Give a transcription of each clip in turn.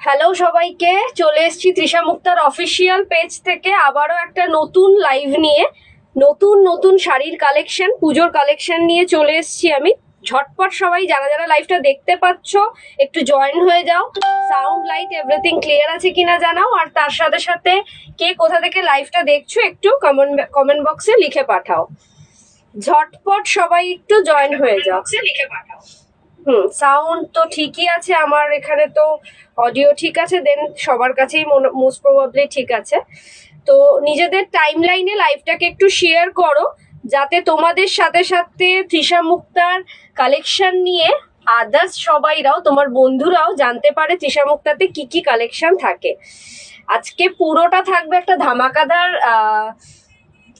Hello সবাইকে, চলে এসেছি তৃষা মুক্তার অফিসিয়াল পেজ থেকে আবারও একটা নতুন লাইভ নিয়ে। নতুন নতুন শাড়ির কালেকশন, পুজোর কালেকশন নিয়ে চলে এসেছি আমি। ঝটপট সবাই যারা যারা লাইভটা দেখতে পাচ্ছ একটু জয়েন হয়ে যাও। সাউন্ড লাইট এভরিথিং ক্লিয়ার আছে কিনা জানাও, আর তার সাথে সাথে কে কোথা থেকে লাইভটা দেখছো একটু কমেন্ট বক্সে লিখে পাঠাও। ঝটপট সবাই একটু জয়েন হয়ে যাও, লিখে পাঠাও। সাউন্ড তো ঠিকই আছে, আমার এখানে তো অডিও ঠিক আছে, দেন সবার কাছেই মোস্ট প্রবাবলি ঠিক আছে। তো নিজেদের টাইম লাইনে লাইভটাকে একটু শেয়ার করো, যাতে তোমাদের সাথে সাথে তৃষা মুক্তার কালেকশন নিয়ে আদার্স সবাইরাও, তোমার বন্ধুরাও জানতে পারে তৃষা মুক্তাতে কি কি কালেকশন থাকে। আজকে পুরোটা থাকবে একটা ধামাকাদার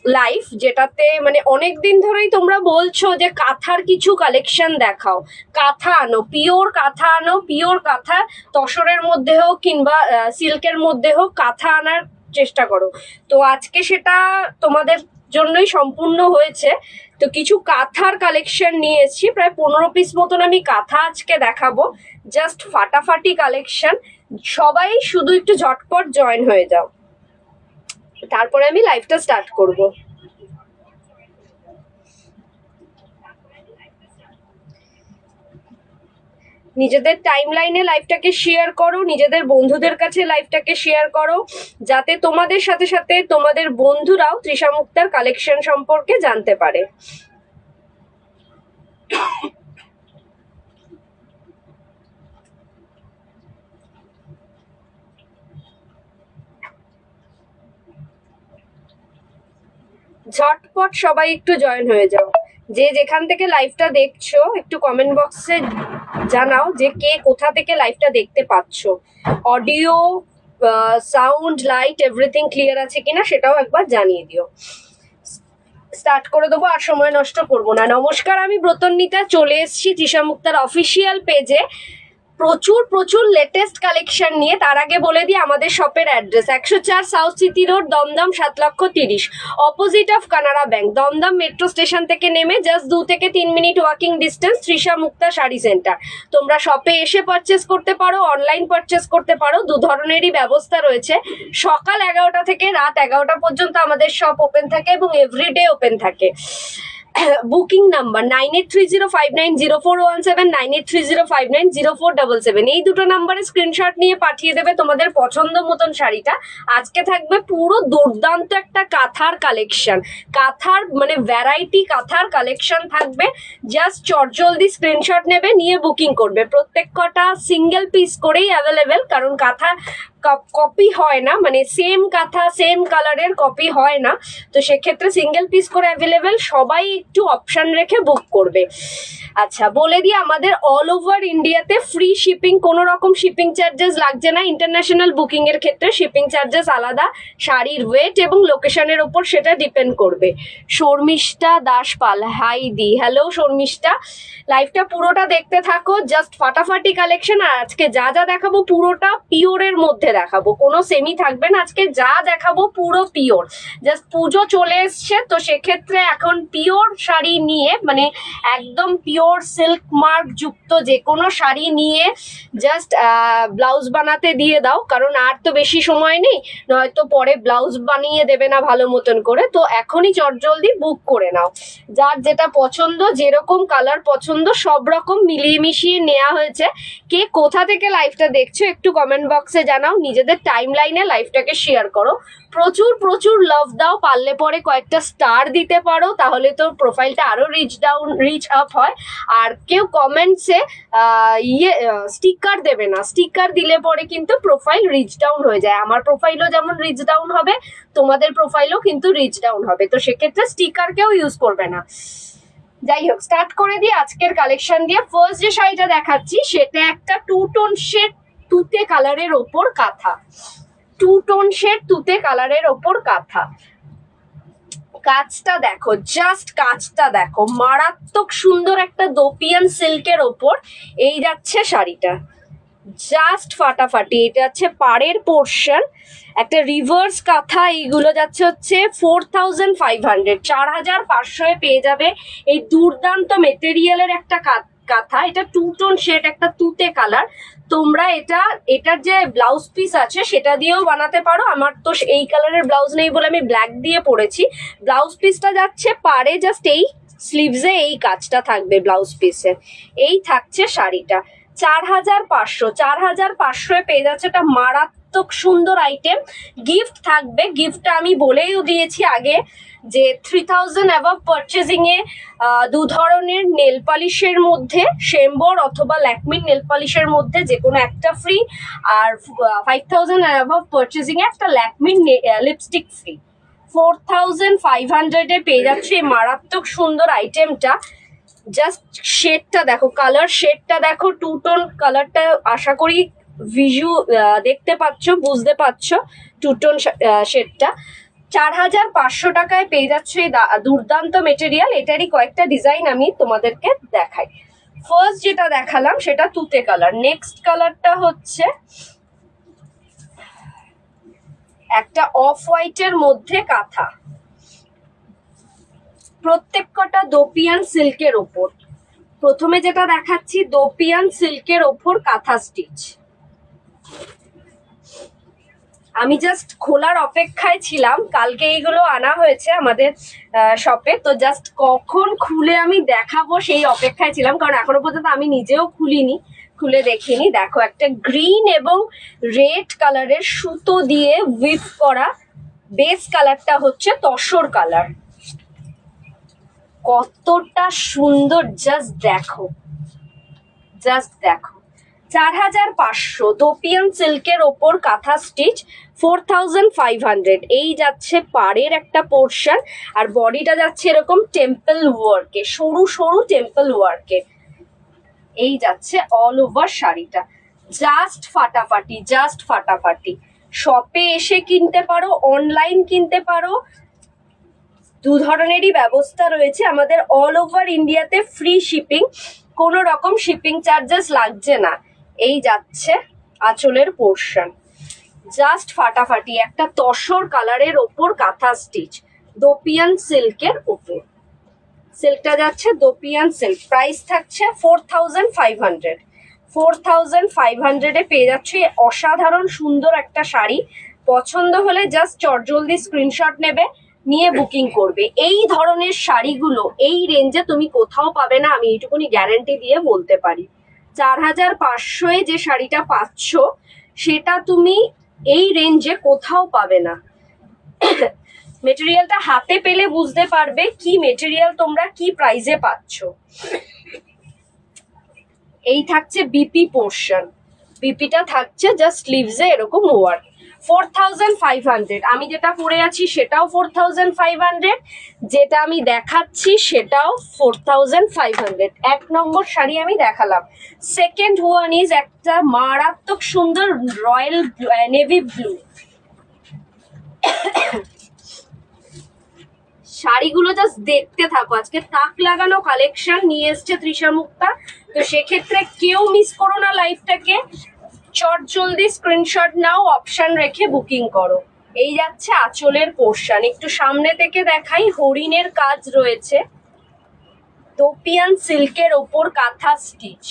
লাইফ, যেটাতে মানে অনেক দিন ধরেই তোমরা বলছো যে কাঁথার কিছু কালেকশন দেখাও, কাঁথা আনো, পিওর কাঁথা আনো, পিওর কাঁথা তসরের মধ্যে হোক কিংবা সিল্কের মধ্যে হোক কাঁথা আনার চেষ্টা করো। তো আজকে সেটা তোমাদের জন্যই সম্পূর্ণ হয়েছে। তো কিছু কাঁথার কালেকশন নিয়ে এসেছি, প্রায় 15 পিস মতন আমি কাঁথা আজকে দেখাবো। জাস্ট ফাটাফাটি কালেকশন, সবাই শুধু একটু ঝটপট জয়েন হয়ে যাও, তারপরে আমি লাইভটা স্টার্ট করব। নিজেদের টাইম লাইনে লাইভটাকে শেয়ার করো, নিজেদের বন্ধুদের কাছে লাইভটাকে শেয়ার করো, যাতে তোমাদের সাথে সাথে তোমাদের বন্ধুরাও তৃষা মুক্তার কালেকশন সম্পর্কে জানতে পারে। ঝটপট সবাই একটু জয়েন হয়ে যাও। যে যেখান থেকে লাইভটা দেখছো একটু কমেন্ট বক্সে জানাও যে কে কোথা থেকে লাইভটা দেখতে পাচ্ছ। Audio, sound, light everything clear আছে কিনা সেটাও একবার জানিয়ে দিও। স্টার্ট করে দেবো, আর সময় নষ্ট করবো না। নমস্কার, আমি ব্রতন্বিতা, চলে এসেছি তৃষা মুক্তার অফিসিয়াল পেজে প্রচুর প্রচুর লেটেস্ট কালেকশন নিয়ে। তার আগে বলে দিই আমাদের শপের address, 104 south city road, Dum Dum 7,30,000, opposite of Canara bank. Dum Dum metro station থেকে নেমে জাস্ট 2 থেকে 3 minute walking distance, Trisha Mukta sari centre. তোমরা শপে এসে পারচেস করতে পারো, অনলাইন পারচেস করতে পারো, দু ধরনেরই ব্যবস্থা রয়েছে। সকাল 11টা থেকে রাত 11টা পর্যন্ত আমাদের শপ ওপেন থাকে এবং এভরিডে ওপেন থাকে। বুকিং নাম্বার 9830590417, 9830590477, এই দুটো নাম্বারে স্ক্রিনশট নিয়ে পাঠিয়ে দেবে তোমাদের পছন্দ মতন শাড়িটা। আজকে থাকবে পুরো দুর্দান্ত একটা কাঁথার কালেকশন, কাঁথার মানে ভ্যারাইটি কাঁথার কালেকশন থাকবে। জাস্ট চটজলদি স্ক্রিনশট নেবে, নিয়ে বুকিং করবে। প্রত্যেক কটা সিঙ্গেল পিস করেই অ্যাভেলেবেল, কারণ কাঁথা কপি হয় না, মানে সেম কাঁথা সেম কালারের কপি হয় না। তো সেক্ষেত্রে সিঙ্গেল পিস করে অ্যাভেলেবেল, সবাই একটু অপশন রেখে বুক করবে। আচ্ছা, বলে দিই আমাদের অল ওভার ইন্ডিয়াতে ফ্রি শিপিং, কোনো রকম শিপিং চার্জেস লাগছে না। ইন্টারন্যাশনাল বুকিং এর ক্ষেত্রে শিপিং চার্জেস আলাদা, শাড়ির ওয়েট এবং লোকেশনের ওপর সেটা ডিপেন্ড করবে। শর্মিষ্ঠা দাসপাল, হাই দি, হ্যালো শর্মিষ্ঠা। লাইভটা পুরোটা দেখতে থাকো, জাস্ট ফাটাফাটি কালেকশন। আর আজকে যা যা দেখাবো পুরোটা পিওরের মধ্যে দেখাবো, কোনো সেমি থাকবে না। আজকে যা দেখাবো পুরো পিওর। জাস্ট পুজো চলে এসছে, তো সেক্ষেত্রে এখন পিওর শাড়ি নিয়ে, মানে একদম পিওর সিল্ক মার্ক যুক্ত যে কোনো শাড়ি নিয়ে জাস্ট ব্লাউজ বানাতে দিয়ে দাও, কারণ আর তো বেশি সময় নেই, নয়তো পরে ব্লাউজ বানিয়ে দেবে না ভালো মতন করে। তো এখনই চটজলদি বুক করে নাও। যার যেটা পছন্দ, যেরকম কালার পছন্দ, সব রকম মিলিয়ে মিশিয়ে নেওয়া হয়েছে। কে কোথা থেকে লাইভটা দেখছো একটু কমেন্ট বক্সে জানাও, নিজেদের টাইম লাইনে লাইভটাকে শেয়ার করো। প্রচুর প্রচুর লাভ দাও, পারলে পরে কয়েকটা স্টার দিতে পারো, তাহলে তো প্রোফাইলটা আরো রিচ আপ হয়। আর কেউ কমেন্টসে স্টিকার দেবে না, স্টিকার দিলে পরে কিন্তু প্রোফাইল রিচ ডাউন হয়ে যায়। আমার প্রোফাইলও যেমন রিচ ডাউন হবে, তোমাদের প্রোফাইলও কিন্তু রিচ ডাউন হবে। তো সেক্ষেত্রে স্টিকার কেউ ইউজ করবে না। যাই হোক, স্টার্ট করে দিই আজকের কালেকশন দিয়ে। ফার্স্ট যে শাড়িটা দেখাচ্ছি সেটা একটা 2 টোন শেড তুতে কালারের ওপর কাঁথা, 2 টোন শেড তুতে কালারের ওপর কাঁথা। কাজটা দেখো, জাস্ট কাজটা দেখো, মারাত্মক সুন্দর একটা দোপিয়ান সিল্কের ওপর এই যাচ্ছে শাড়িটা, জাস্ট ফাটাফাটি। এটা হচ্ছে পাড়ের পোর্শন, একটা রিভার্স কাঁথা। এইগুলো যাচ্ছে হচ্ছে 4500, 4500 পেয়ে যাবে এই দুর্দান্ত মেটেরিয়ালের একটা কাঁথা, এটা 2 টোন শেড, একটা তুতে কালার। তোমরা এটার যে ব্লাউজ পিস আছে সেটা দিয়েও বানাতে পারো। আমার তো এই কালারের ব্লাউজ নেই বলে আমি ব্ল্যাক দিয়ে পরেছি। ব্লাউজ পিসটা যাচ্ছে পাড়ে, জাস্ট এই স্লিভসে এই কাজটা থাকবে ব্লাউজ পিসে। এই থাকছে শাড়িটা 4500। 4500 পেয়ে যাচ্ছে একটা মারাত্মক সুন্দর আইটেম। গিফট থাকবে, গিফটটা আমি বলেও দিয়েছি আগে যে 3000 অ্যাবভ পারচেজিং এ 2 ধরনের নেল পালিশের মধ্যে শেম্বর অথবা ল্যাকমির নেল পালিশের মধ্যে যে কোনো একটা ফ্রি, আর 5000 অ্যাবভ পারচেজিং এ একটা ল্যাকমির লিপস্টিক ফ্রি। 4500 এ পেয়ে যাচ্ছে এই মারাত্মক সুন্দর আইটেমটা। জাস্ট শেডটা দেখো, কালার শেডটা দেখো, 2 টোন কালারটা আশা করি দেখতে পাচ্ছ, বুঝতে পারছো 2 টোন শেডটা। 4500 টাকায় পেয়ে যাচ্ছে এই দুর্দান্ত মেটেরিয়াল। এটারই কয়েকটা ডিজাইন আমি তোমাদেরকে দেখাই। ফার্স্ট যেটা দেখালাম সেটা তুতে কালার। নেক্সট কালারটা হচ্ছে একটা অফ হোয়াইটের মধ্যে কাঁথা, প্রত্যেক কটা দোপিয়ান সিল্কের ওপর। প্রথমে যেটা দেখাচ্ছি দোপিয়ান সিল্কের ওপর কাঁথা স্টিচ। আমি জাস্ট খোলার অপেক্ষায় ছিলাম, কালকে এইগুলো আনা হয়েছে আমাদের শপে, তো জাস্ট কখন খুলে আমি দেখাবো সেই অপেক্ষায় ছিলাম, কারণ এখনো পর্যন্ত আমি নিজেও খুলে দেখিনি। দেখো, একটা গ্রিন এবং রেড কালারের সুতো দিয়ে উইভ করা, বেস কালারটা হচ্ছে তসর কালার। কতটা সুন্দর, জাস্ট দেখো, জাস্ট দেখো। 4500 দোপিয়ান সিল্কের ওপর কাঁথা স্টিচ, 4500। এই যাচ্ছে পাড়ের একটা পোর্শন, আর বডিটা যাচ্ছে এরকম টেম্পল ওয়ার্কে, সরু সরু টেম্পল ওয়ার্কে। এই যাচ্ছে অল ওভার শাড়িটা। জাস্ট ফাটাফাটি, জাস্ট ফাটাফাটি। শপে এসে কিনতে পারো, অনলাইন কিনতে পারো, 2 ধরনেরই ব্যবস্থা রয়েছে আমাদের। অল ওভার ইন্ডিয়াতে ফ্রি শিপিং, কোনো রকম শিপিং চার্জেস লাগছে না। এই যাচ্ছে আঁচলের পোর্শন, জাস্ট ফাটাফাটি। একটা তসর কালারের ওপর কাঁথা স্টিচ, দোপিয়ান সিল্কের ওপর। সিল্কটা যাচ্ছে দোপিয়ান সিল্ক। প্রাইস থাকছে 4500। 4500 এ পেয়ে যাচ্ছে অসাধারণ সুন্দর একটা শাড়ি। পছন্দ হলে জাস্ট চটজলদি স্ক্রিনশট নেবে, নিয়ে বুকিং করবে। এই ধরনের শাড়িগুলো এই রেঞ্জে তুমি কোথাও পাবে না, আমি এইটুকুনি গ্যারান্টি দিয়ে বলতে পারি। 4500 যে শাড়িটা পাচ্ছ সেটা তুমি এই রেঞ্জে কোথাও পাবে না। মেটেরিয়ালটা হাতে পেলে বুঝতে পারবে কি মেটেরিয়াল তোমরা কি প্রাইসে পাচ্ছ। এই থাকছে বিপি পোর্শন, বিপিটা থাকছে জাস্ট স্লিভসে এরকম ওয়ার্ক। 4500। আমি যেটা পরে আছি সেটাও 4500, যেটা আমি দেখাচ্ছি সেটাও 4500। 1 নম্বর শাড়ি আমি দেখালাম। সেকেন্ড ওয়ান ইজ একটা মারাত্মক সুন্দর রয়্যাল নেভি ব্লু। শাড়িগুলো জাস্ট দেখতে থাকো। আজকে তাক লাগানো কালেকশন নিয়ে এসছে তৃষা মুক্তা, তো সেক্ষেত্রে কেউ মিস করো না লাইভটাকে। চট জলদি স্ক্রিনশট নাও, অপশন রেখে বুকিং করো। এই যাচ্ছে আঁচলের পোর্শন, একটু সামনে থেকে দেখাই। হরিণের কাজ রয়েছে, দোপিয়ান সিল্কের ওপর কাঁথা স্টিচ,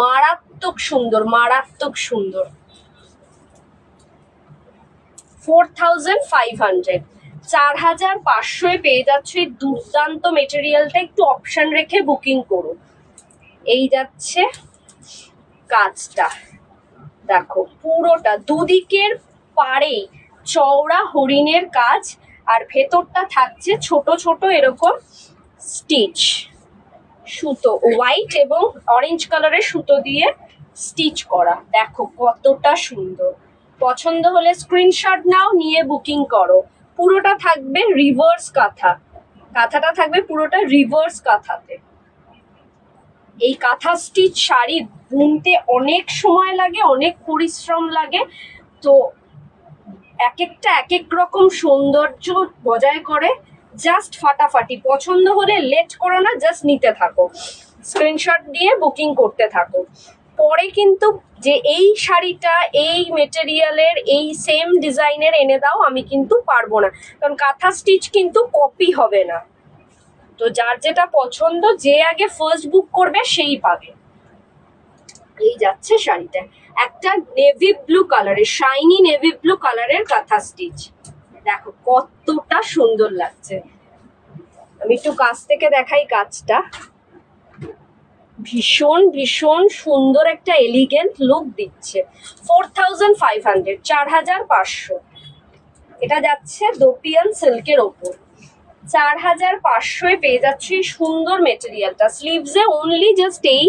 মারাত্মক সুন্দর, মারাত্মক সুন্দর। 4500। 4500 পেয়ে যাচ্ছে দুর্দান্ত মেটেরিয়ালটা, একটু অপশন রেখে বুকিং করো। এই যাচ্ছে কাজটা দেখো, পুরোটা দুদিকের পাড়েই চওড়া হরিণের কাজ, আর ভেতরটা থাকছে ছোট ছোট এরকম স্টিচ, সুতো হোয়াইট এবং অরেঞ্জ কালারের সুতো দিয়ে স্টিচ করা। দেখো কতটা সুন্দর। পছন্দ হলে স্ক্রিনশট নাও, নিয়ে বুকিং করো। পুরোটা থাকবে রিভার্স কাঁথা, কাঁথাটা থাকবে পুরোটা রিভার্স কাঁথাতে। এই কাঁথা স্টিচ শাড়ি বুনতে অনেক সময় লাগে, অনেক পরিশ্রম লাগে, তো এক একটা এক এক রকম সৌন্দর্য বজায় করে। জাস্ট ফাটাফাটি। পছন্দ হলে লেট করো না, জাস্ট নিতে থাকো, স্ক্রিনশট দিয়ে বুকিং করতে থাকো। পরে কিন্তু যে এই শাড়িটা এই মেটেরিয়ালের এই সেম ডিজাইনের এনে দাও, আমি কিন্তু পারবো না, কারণ কাঁথা স্টিচ কিন্তু কপি হবে না। তো তো যার যেটা পছন্দ, যে আগে ফার্স্ট বুক করবে সেই পাবে। এই যাচ্ছে শাড়িটা, একটা নেভি ব্লু কালারের, শাইনি নেভি ব্লু কালারের কাঁথা স্টিচ। দেখো কতটা সুন্দর লাগছে, আমি একটু কাছ থেকে দেখাই কাজটা। ভীষণ ভীষণ সুন্দর একটা এলিগেন্ট লুক দিচ্ছে। 4500, 4500। এটা যাচ্ছে দোপিয়ান সিল্কের ওপর, 4500 পেয়ে যাচ্ছে এই সুন্দর মেটেরিয়ালটা। স্লিভসে অনলি জাস্ট এই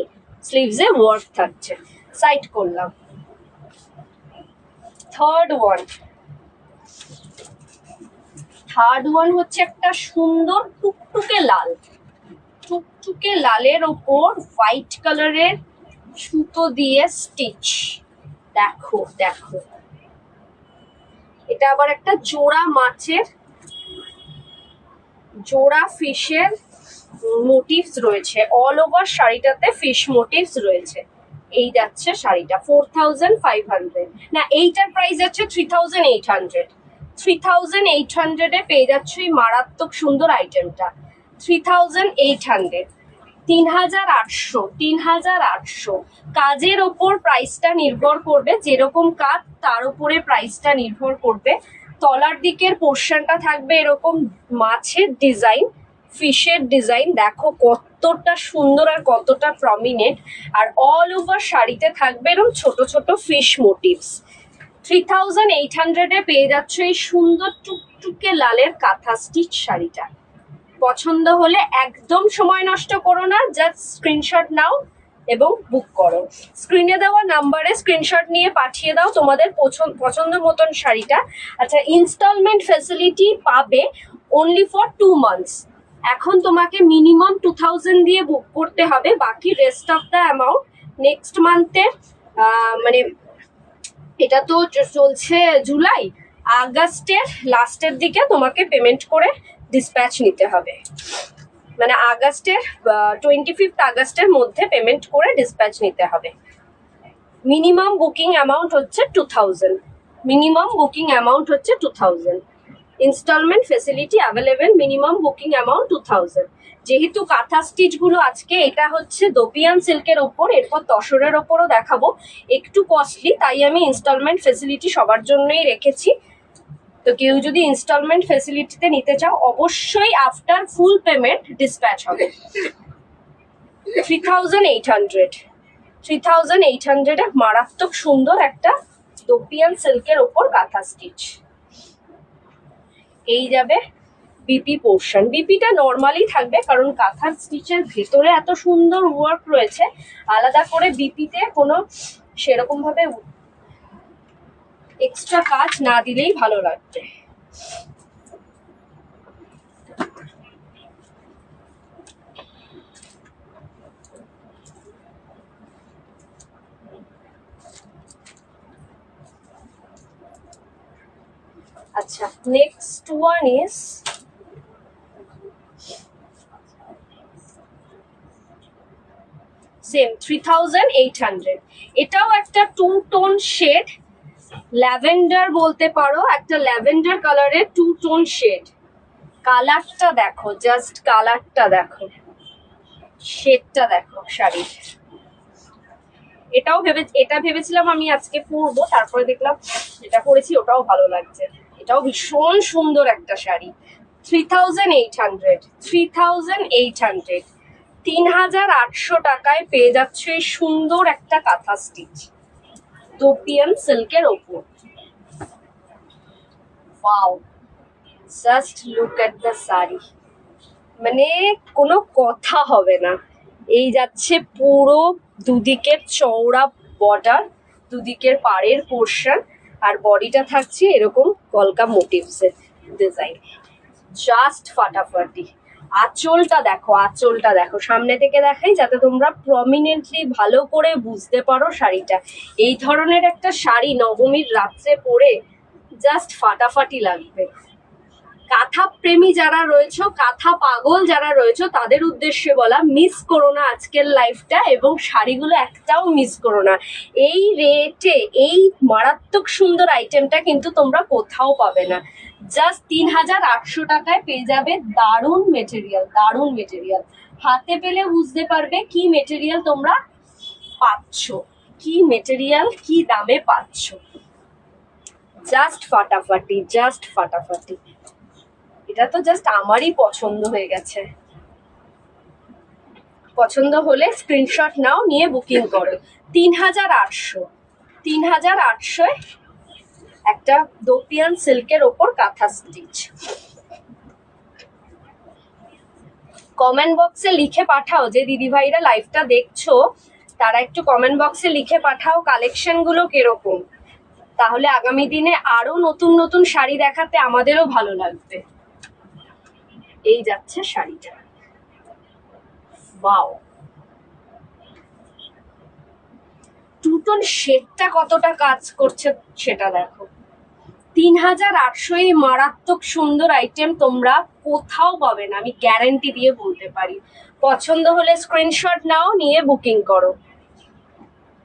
স্লিভসে ওয়ার্ক থাকছে। সাইড করলাম। থার্ড ওয়ান হচ্ছে একটা সুন্দর টুকটুকে লাল, টুকটুকে লালের ওপর হোয়াইট কালারের সুতো দিয়ে স্টিচ। দেখো দেখো, এটা আবার একটা জোড়া ফিশের মোটিভস রয়েছে, অল ওভার শাড়িটাতে ফিশ মোটিভস রয়েছে। এই যাচ্ছে শাড়িটা 4500, না এইটার প্রাইস যাচ্ছে 3800। 3800 পেয়ে যাচ্ছে এই মারাত্মক সুন্দর আইটেমটা। 3800, 3800। কাজের ওপর প্রাইসটা নির্ভর করবে, যেরকম কাজ তার উপরে প্রাইসটা নির্ভর করবে। তলার দিকের পোর্শনটা থাকবে এরকম মাছের ডিজাইন, ফিশের ডিজাইন। দেখো কতটা সুন্দর আর কতটা প্রমিনেন্ট, আর অল ওভার শাড়িতে থাকবে এরকম ছোট ছোট ফিশ মোটিভস। 3800 পেয়ে যাচ্ছে এই সুন্দর টুকটুকে লালের কাঁথা স্টিচ শাড়িটা। পছন্দ হলে একদম সময় নষ্ট করো না, জাস্ট স্ক্রিনশট নাও এবং বুক করো। স্ক্রিনে দেওয়া নাম্বারে স্ক্রিনশট নিয়ে পাঠিয়ে দাও তোমাদের পছন্দ মতন শাড়িটা। আচ্ছা, ইনস্টলমেন্ট ফেসিলিটি পাবে অনলি ফর 2 months। এখন তোমাকে মিনিমাম 2000 দিয়ে বুক করতে হবে, বাকি rest of the amount next মান্থের, মানে এটা তো চলছে জুলাই, আগস্টের লাস্টের দিকে তোমাকে পেমেন্ট করে ডিসপ্যাচ নিতে হবে। মানে আগস্টের 25 আগস্টের মধ্যে পেমেন্ট করে ডিসপ্যাচ নিতে হবে। মিনিমাম বুকিং অ্যামাউন্ট হচ্ছে 2000, মিনিমাম বুকিং অ্যামাউন্ট হচ্ছে 2000। Instalment facility available, minimum booking amount 2000। যেহেতু কাঁথা স্টিচ গুলো আজকে এটা হচ্ছে দোপিয়ান সিল্কের ওপর, এরপর তসরের ওপরও দেখাবো, একটু কস্টলি, তাই আমি ইনস্টলমেন্ট ফেসিলিটি সবার জন্যই রেখেছি। তো কেউ যদি ইনস্টলমেন্ট ফেসিলিটিতে নিতে চাও অবশ্যই আফটার ফুল পেমেন্ট ডিসপ্যাচ হবে। 3800 এ মারাত্মক সুন্দর একটা দোপিয়ান সিল্কের ওপর কাঁথা স্টিচ। এই যাবে বিপি পোর্শন। বিপিটা নর্মালি থাকবে কারণ কাঁথার স্টিচের ভেতরে এত সুন্দর ওয়ার্ক রয়েছে, আলাদা করে বিপিতে কোনো সেরকম ভাবে এক্সট্রা কাজ না দিলেই ভালো লাগবে। আচ্ছা, নেক্সট ওয়ান ইজ সেম 3800। এটাও একটা 2 টোন শেড, ল্যাভেন্ডার বলতে পারো, একটা ল্যাভেন্ডার কালারের 2 টোন শেড। কালারটা দেখো, জাস্ট কালারটা দেখো, শেডটা দেখো শাড়ির। এটা ভেবেছিলাম আমি আজকে পরবো, তারপরে দেখলাম যেটা পরেছি ওটাও ভালো লাগছে। এটাও ভীষণ সুন্দর একটা শাড়ি। 3800, 3800 টাকায় পেয়ে যাচ্ছে এই সুন্দর একটা কাঁথা স্টিচ দোপিয়ান সিল্কের ওপর। Wow, just look at the sari, মানে কোনো কথা হবে না। এই যাচ্ছে পুরো দুদিকের চওড়া বর্ডার, দুদিকের পাড়ের পোর্শন, আর বডিটা থাকছে এরকম কলকা মোটিভসের ডিজাইন, জাস্ট ফাটাফাটি। আঁচলটা দেখো, আঁচলটা দেখো, সামনে থেকে দেখাই যাতে তোমরা প্রমিনেন্টলি ভালো করে বুঝতে পারো শাড়িটা। এই ধরনের একটা শাড়ি নবমীর রাত্রে পরে জাস্ট ফাটাফাটি লাগবে। কাঁথা প্রেমী যারা রয়েছে, কাঁথা পাগল যারা রয়েছে, তাদের উদ্দেশ্যে বলা, মিস করো না আজকের লাইফটা এবং শাড়িগুলো একটাও মিস করো না। এই রেটে এই মারাত্মক সুন্দর আইটেমটা কিন্তু তোমরা কোথাও পাবে না। জাস্ট 3800 টাকায় পেয়ে যাবে। দারুণ মেটেরিয়াল, দারুণ মেটেরিয়াল। হাতে পেলে বুঝতে পারবে কি মেটেরিয়াল তোমরা পাচ্ছ, কি মেটেরিয়াল কি দামে পাচ্ছ। জাস্ট ফাটাফাটি, জাস্ট ফাটাফাটি। এটা তো জাস্ট আমারই পছন্দ হয়ে গেছে। পছন্দ হলে স্ক্রিনশট নাও, নিয়ে বুকিং করো। 3800, 3800 একটা দোপিয়ান সিল্কের ওপর কাঁথা স্টিচ। কমেন্ট বক্সে লিখে পাঠাও, যে দিদিভাইরা লাইভটা দেখছো তারা একটু কমেন্ট বক্সে লিখে পাঠাও কালেকশন গুলো কিরকম, তাহলে আগামী দিনে আরো নতুন নতুন শাড়ি দেখাতে আমাদেরও ভালো লাগবে। এই যাচ্ছে শাড়িটা, ওয়াও। টুটন শেডটা কতটা কাজ করছে সেটা দেখো। 3800 এই মারাত্মক সুন্দর আইটেম তোমরা কোথাও পাবে না, আমি গ্যারান্টি দিয়ে বলতে পারি। পছন্দ হলে স্ক্রিনশট নাও, নিয়ে বুকিং করো।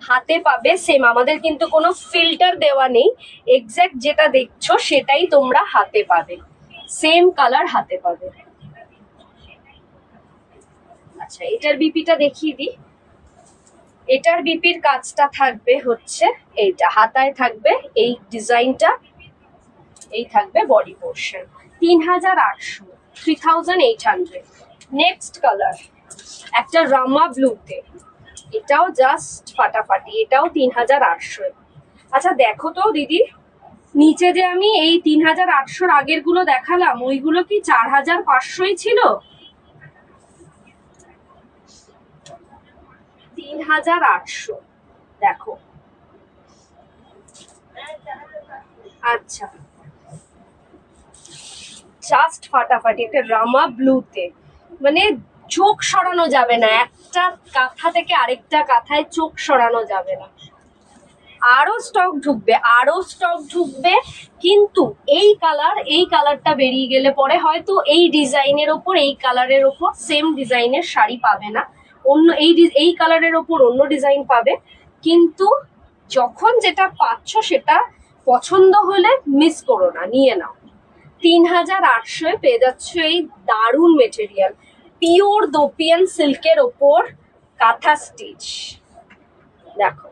হাতে পাবে সেম, আমাদের কিন্তু কোনো ফিল্টার দেওয়া নেই, এক্স্যাক্ট যেটা দেখছো সেটাই তোমরা হাতে পাবে, সেম কালার হাতে পাবে। আচ্ছা, এটার বিপিটা দেখিয়ে দিই। এটার বিপির কাজটা থাকবে হচ্ছে এইটা, হাতায় থাকবে এই ডিজাইনটা, এই থাকবে বডি পোর্শন। 3800, 3800। নেক্সট কালার একটা রামা ব্লুতে, এটাও জাস্ট ফাটাফাটি, এটাও 3800। আচ্ছা দেখো তো দিদি, নিচে যে আমি এই 3800 আগের গুলো দেখালাম, ওইগুলো কি 4500ই ছিল? 3800 দেখো। আচ্ছা, জাস্ট ফাটাফাটি একটা রামা ব্লুতে, মানে চোখ সরানো যাবে না, একটা কাঁথা থেকে আরেকটা কাঁথায় চোখ সরানো যাবে না। আরো স্টক ঢুকবে, আরো স্টক ঢুকবে, কিন্তু এই কালারটা বেরিয়ে গেলে পরে হয়তো এই ডিজাইনের ওপর, এই কালারের ওপর সেম ডিজাইনের শাড়ি পাবে না, অন্য এই কালারের ওপর অন্য ডিজাইন পাবে। কিন্তু যখন যেটা পাচ্ছ সেটা পছন্দ হলে মিস করো না, নিয়ে নাও। 3800 পেয়ে যাচ্ছ এই দারুণ মেটেরিয়াল, পিওর দোপিয়ান সিল্কের ওপর কাঁথা স্টিচ। দেখো,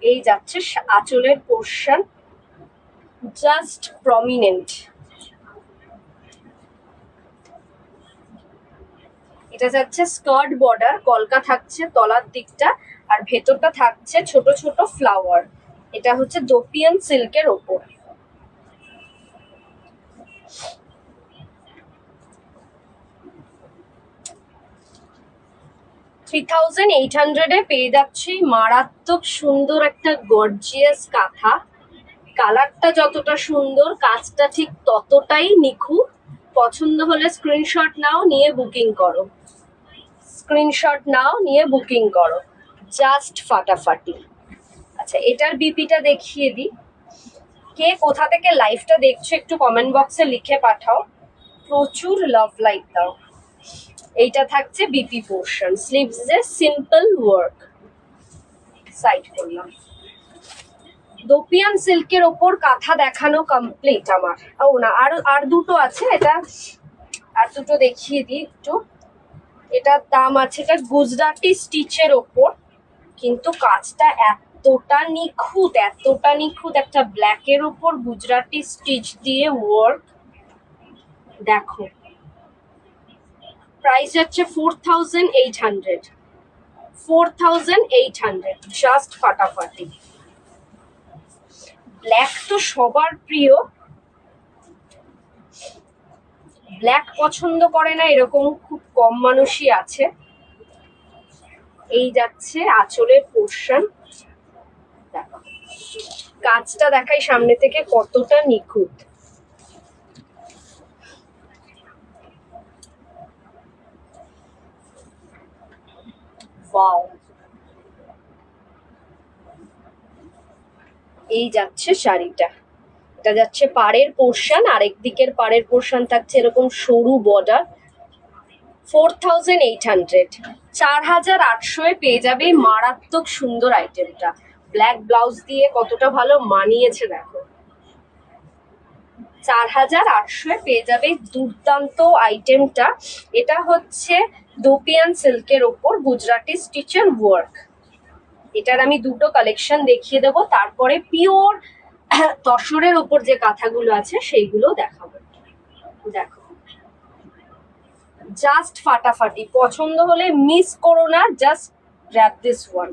এই যাচ্ছে আঁচলের পোর্শন, জাস্ট প্রমিনেন্ট। এটা যাচ্ছে স্কার্ট বর্ডার, কলকা থাকছে তলার দিকটা, আর ভেতরটা থাকছে ছোট ছোট ফ্লাওয়ার। এটা হচ্ছে দোপিয়ান সিল্কের ওপর। $3800 পেয়ে যাচ্ছি মারাত্মক সুন্দর একটা গর্জিয়াস কাঁথা। কালারটা যতটা সুন্দর, কাজটা ঠিক ততটাই নিখুঁত। পছন্দ হলে স্ক্রিনশট নাও, নিয়ে বুকিং করো। স্ক্রিনশট নাও, নিয়ে বুকিং করো। জাস্ট ফাটাফাটি। আচ্ছা, এটার বিপিটা দেখিয়ে দিই। কে কোথা থেকে লাইভটা দেখছো একটু কমেন্ট বক্সে লিখে পাঠাও, প্রচুর লাভ লাইক দাও। এইটা থাকছে বিপি পোর্শন, স্লিভসে সিম্পল ওয়ার্ক। সাইড করলাম। দোপিয়ান সিল্কের ওপর কাঁথা দেখানো কমপ্লিট আমার। ও না, আর দুটো আছে, এটা আর দুটো দেখিয়ে দিই একটু। এটার দাম আছে, এটা গুজরাটি স্টিচের ওপর, কিন্তু কাজটা এতটা নিখুঁত, এতটা নিখুঁত, একটা ব্ল্যাকের ওপর গুজরাটি স্টিচ দিয়ে ওয়ার্ক। দেখো, প্রাইস যাচ্ছে 4800, 4800, জাস্ট ফাটাফাটি। ব্ল্যাক তো সবার প্রিয়, ব্ল্যাক পছন্দ করে না এরকম খুব কম মানুষই আছে। এই যাচ্ছে আঁচলের পোর্শন, দেখো কাজটা দেখাই সামনে থেকে কতটা নিখুঁত। ওয়াও, এই যাচ্ছে শাড়িটা। এটা যাচ্ছে পাড়ের পোর্শন, আরেক দিকের পাড়ের পোর্শন থাকছে এরকম সরু বর্ডার। 4800, 4800 পেয়ে যাবে মারাত্মক সুন্দর আইটেমটা। ব্ল্যাক ব্লাউজ দিয়ে কতটা ভালো মানিয়েছে দেখো। 4800 পেয়ে যাবে দুর্দান্ত আইটেমটা। এটা হচ্ছে দোপিয়ান সিল্কের ওপর গুজরাটি স্টিচের ওয়ার্ক। এটার আমি দুটো কালেকশন দেখিয়ে দেবো, তারপরে পিওর তসরের ওপর যে কাঁথাগুলো আছে সেইগুলো দেখাবো। দেখো জাস্ট ফাটাফাটি, পছন্দ হলে মিস করো না, জাস্ট গ্র্যাব দিস ওয়ান।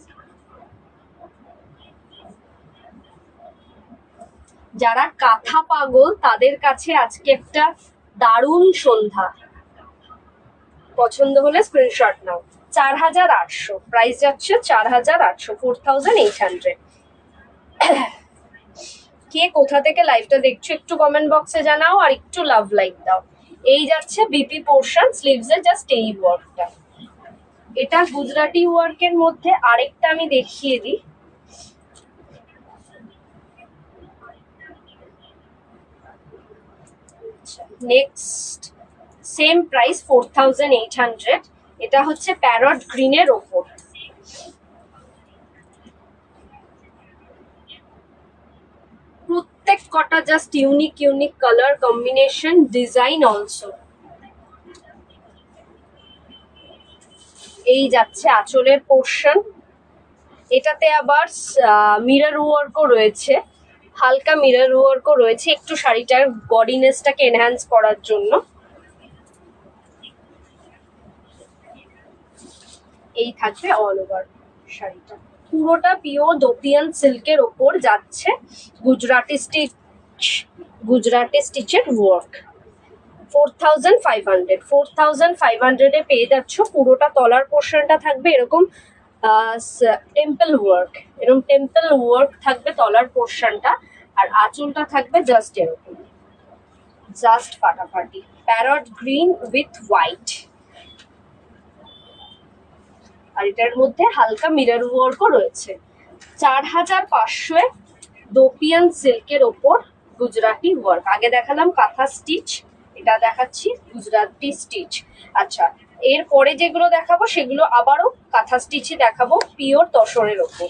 যারা কাঁথা পাগল তাদের কাছে আজকে একটা দারুণ সন্ধ্যা। পছন্দ হলে স্ক্রিনশট নাও। 4800 প্রাইস যাচ্ছে, 4800, 4800। কে কোথা থেকে লাইভটা দেখছো একটু কমেন্ট বক্সে জানাও, আর একটু লাভ লাইক দাও। এই যাচ্ছে বিপি পোর্শন, স্লিভসে জাস্ট এই ওয়ার্কটা। এটা গুজরাটি ওয়ার্কের মধ্যে আরেকটা আমি দেখিয়ে দিই। Next same price 4800। এটা হচ্ছে প্যারট গ্রিনের ওপর। প্রত্যেক কটা just unique unique colour combination, design also. এই যাচ্ছে আঁচলের পোর্শন, এটাতে আবার মিরর ওয়ার্কও রয়েছে, হালকা মিরর ওয়ার্কও রয়েছে একটু শাড়িটার বডিনেসটাকে এনহ্যান্স করার জন্য। এই থাকবে অল ওভার শাড়িটা, পুরোটা পিওর দোপিয়ান সিল্কের ওপর যাচ্ছে গুজরাটি স্টিচের ওয়ার্ক। 4500 এ পেয়ে যাচ্ছ। পুরোটা তলার পোর্শনটা থাকবে এরকম টেম্পল ওয়ার্ক, এরকম টেম্পল ওয়ার্ক থাকবে তলার পোর্শনটা, আর আঁচলটা থাকবে জাস্ট এরকম, জাস্ট ফাটাফাটি প্যারট গ্রিন উইথ হোয়াইট। আর এটার মধ্যে হালকা মিরর ওয়ার্কও রয়েছে। 4500 দোপিয়ান সিল্কের ওপর গুজরাটি ওয়ার্ক। আগে দেখালাম কাঁথা স্টিচ, এটা দেখাচ্ছি গুজরাটি স্টিচ। আচ্ছা, এরপরে যেগুলো দেখাবো সেগুলো আবারও কাঁথা স্টিচই দেখাবো, পিওর তসরের ওপর।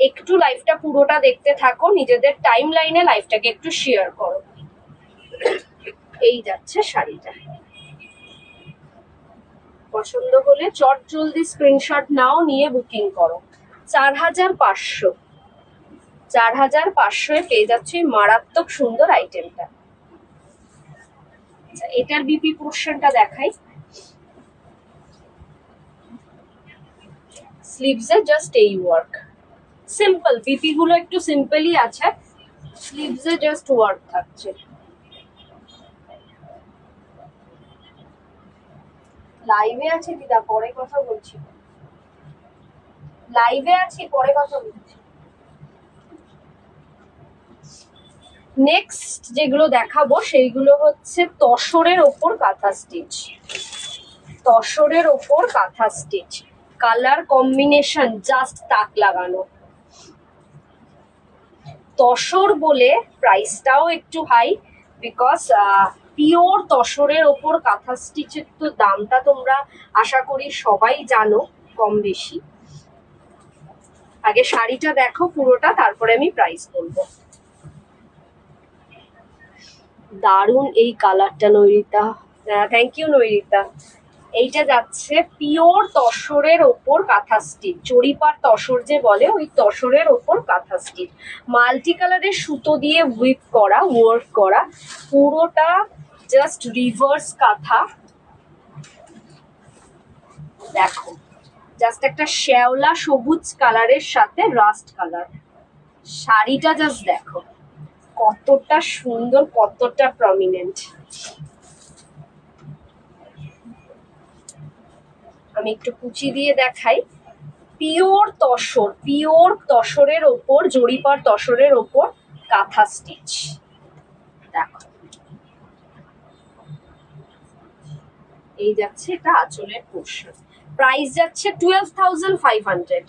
একটু লাইভটা পুরোটা দেখতে থাকো, নিজেদের টাইম লাইনে লাইভটাকে একটু শেয়ার করো। এই যাচ্ছে শাড়িটা, পছন্দ হলে চট জলদি স্ক্রিনশট নাও, নিয়ে বুকিং করো। 4500 পেয়ে যাচ্ছে মারাত্মক সুন্দর আইটেমটা। আচ্ছা, এটার বিপি পোর্শনটা দেখাই। স্লিভসে জাস্ট এই ওয়ার্ক, সিম্পল, বিপি গুলো একটু সিম্পলই আছে, স্লিভসে জাস্ট ওয়ার্ক থাকছে। লাইভে আছে দিদা, পরে কথা বলছি, লাইভে আছি, পরে কথা বলছি। নেক্সট যেগুলো দেখাবো সেইগুলো হচ্ছে তসরের ওপর কাঁথা স্টিচ, তসরের ওপর কাঁথা স্টিচ, কালার কম্বিনেশন জাস্ট তাক লাগানো। তসর বলে প্রাইসটাও একটু হাই, বিকজ পিওর তসরের ওপর কাঁথা স্টিচের তো দামটা তোমরা আশা করি সবাই জানো কম বেশি। আগে শাড়িটা দেখো পুরোটা, তারপরে আমি প্রাইস বলবো। দারুণ এই কালারটা নৈরিতা, থ্যাংক ইউ নৈরিতা। এইটা যাচ্ছে পিওর তসরের ওপর কাঁথা স্টিচ, জরিপার তসর যে বলে ওই তসরের ওপর কাঁথা স্টিচ, মাল্টি কালারের সুতো দিয়ে উইপ করা, ওয়ার্ক করা, পুরোটা জাস্ট রিভার্স কাঁথা। দেখো জাস্ট একটা শ্যাওলা সবুজ কালারের সাথে রাস্ট কালার, শাড়িটা জাস্ট দেখো কতটা সুন্দর, কতটা প্রমিনেন্ট। আমি একটু কুচি দিয়ে দেখাই। পিওর তসর, পিওর তসরের ওপর, জরিপার তসরের ওপর কাঁথা স্টিচ। দেখো এই যাচ্ছে এটা আঁচলের পোর্শন, প্রাইস যাচ্ছে 12,500।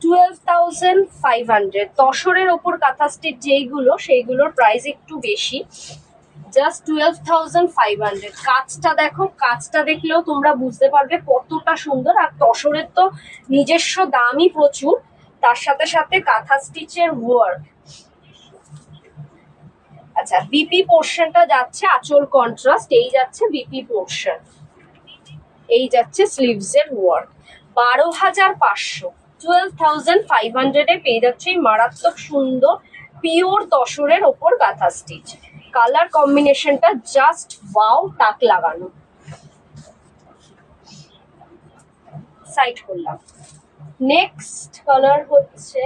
12,500 তসরের ওপর কাঁথা স্টিচ যেইগুলো, সেইগুলোর প্রাইস একটু বেশি, জাস্ট 12,500। কাজটা দেখো, কাজটা দেখলেও তোমরা বুঝতে পারবে কতটা সুন্দর। আর তসরের তো নিজস্ব দামই প্রচুর, তার সাথে সাথে কাঁথা স্টিচের ওয়ার্ক আচ্ছা, বিপি পোর্শনটা যাচ্ছে আঁচল কন্ট্রাস্ট, এই যাচ্ছে বিপি পোর্শন, এই যাচ্ছে স্লিভস এর ওয়ার্ক। 12,500, 12,500 পেয়ে যাচ্ছে এই মারাত্মক সুন্দর পিওর তসরের ওপর কাঁথা স্টিচ। কালার কম্বিনেশনটা জাস্ট ওয়াও, টাক লাগানো। সাইড করলাম। নেক্সট কালার হচ্ছে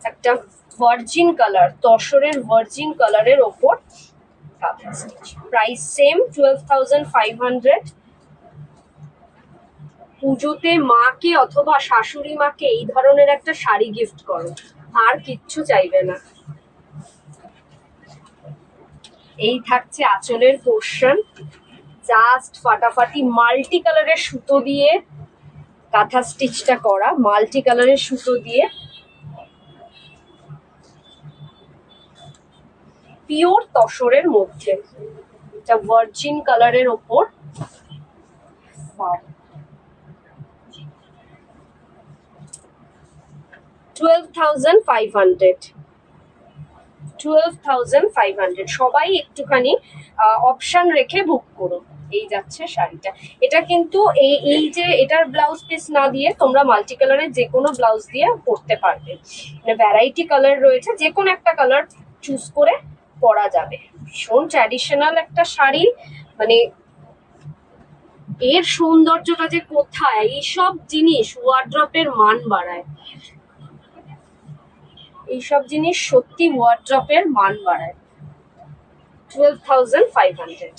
একটা ভার্জিন কালার, তসরের ভার্জিন কালারের ওপর কাঁথা স্টিচ। Price same, 12,500। পুজোতে মাকে অথবা শাশুড়ি মাকে এই ধরনের একটা শাড়ি গিফট করো, আর কিচ্ছু চাইবে না। এই থাকছে আঁচলের পোর্শন, জাস্ট ফাটাফাটি মাল্টি কালারের সুতো দিয়ে কাঁথা স্টিচটা করা, মাল্টি কালারের সুতো দিয়ে পিওর তসরের মধ্যে, এটা ভার্জিন কালারের ওপর। 12,500, 12,500। সবাই একটুখানি অপশন রেখে বুক করো। এই যাচ্ছে শাড়িটা। এটা কিন্তু এই যে এটার ব্লাউজ পিস না দিয়ে তোমরা মাল্টি কালারের যে কোনো ব্লাউজ দিয়ে পরতে পারবে, মানে ভ্যারাইটি কালার রয়েছে, যে কোনো একটা কালার চুজ করে পরা যাবে। ভীষণ ট্র্যাডিশনাল একটা শাড়ি, মানে এর সৌন্দর্যটা যে কোথায়, এইসব জিনিস ওয়ার্ড্রপের মান বাড়ায়, এইসব জিনিস সত্যি ওয়ার্ড্রপের মান বাড়ায়। 12,500।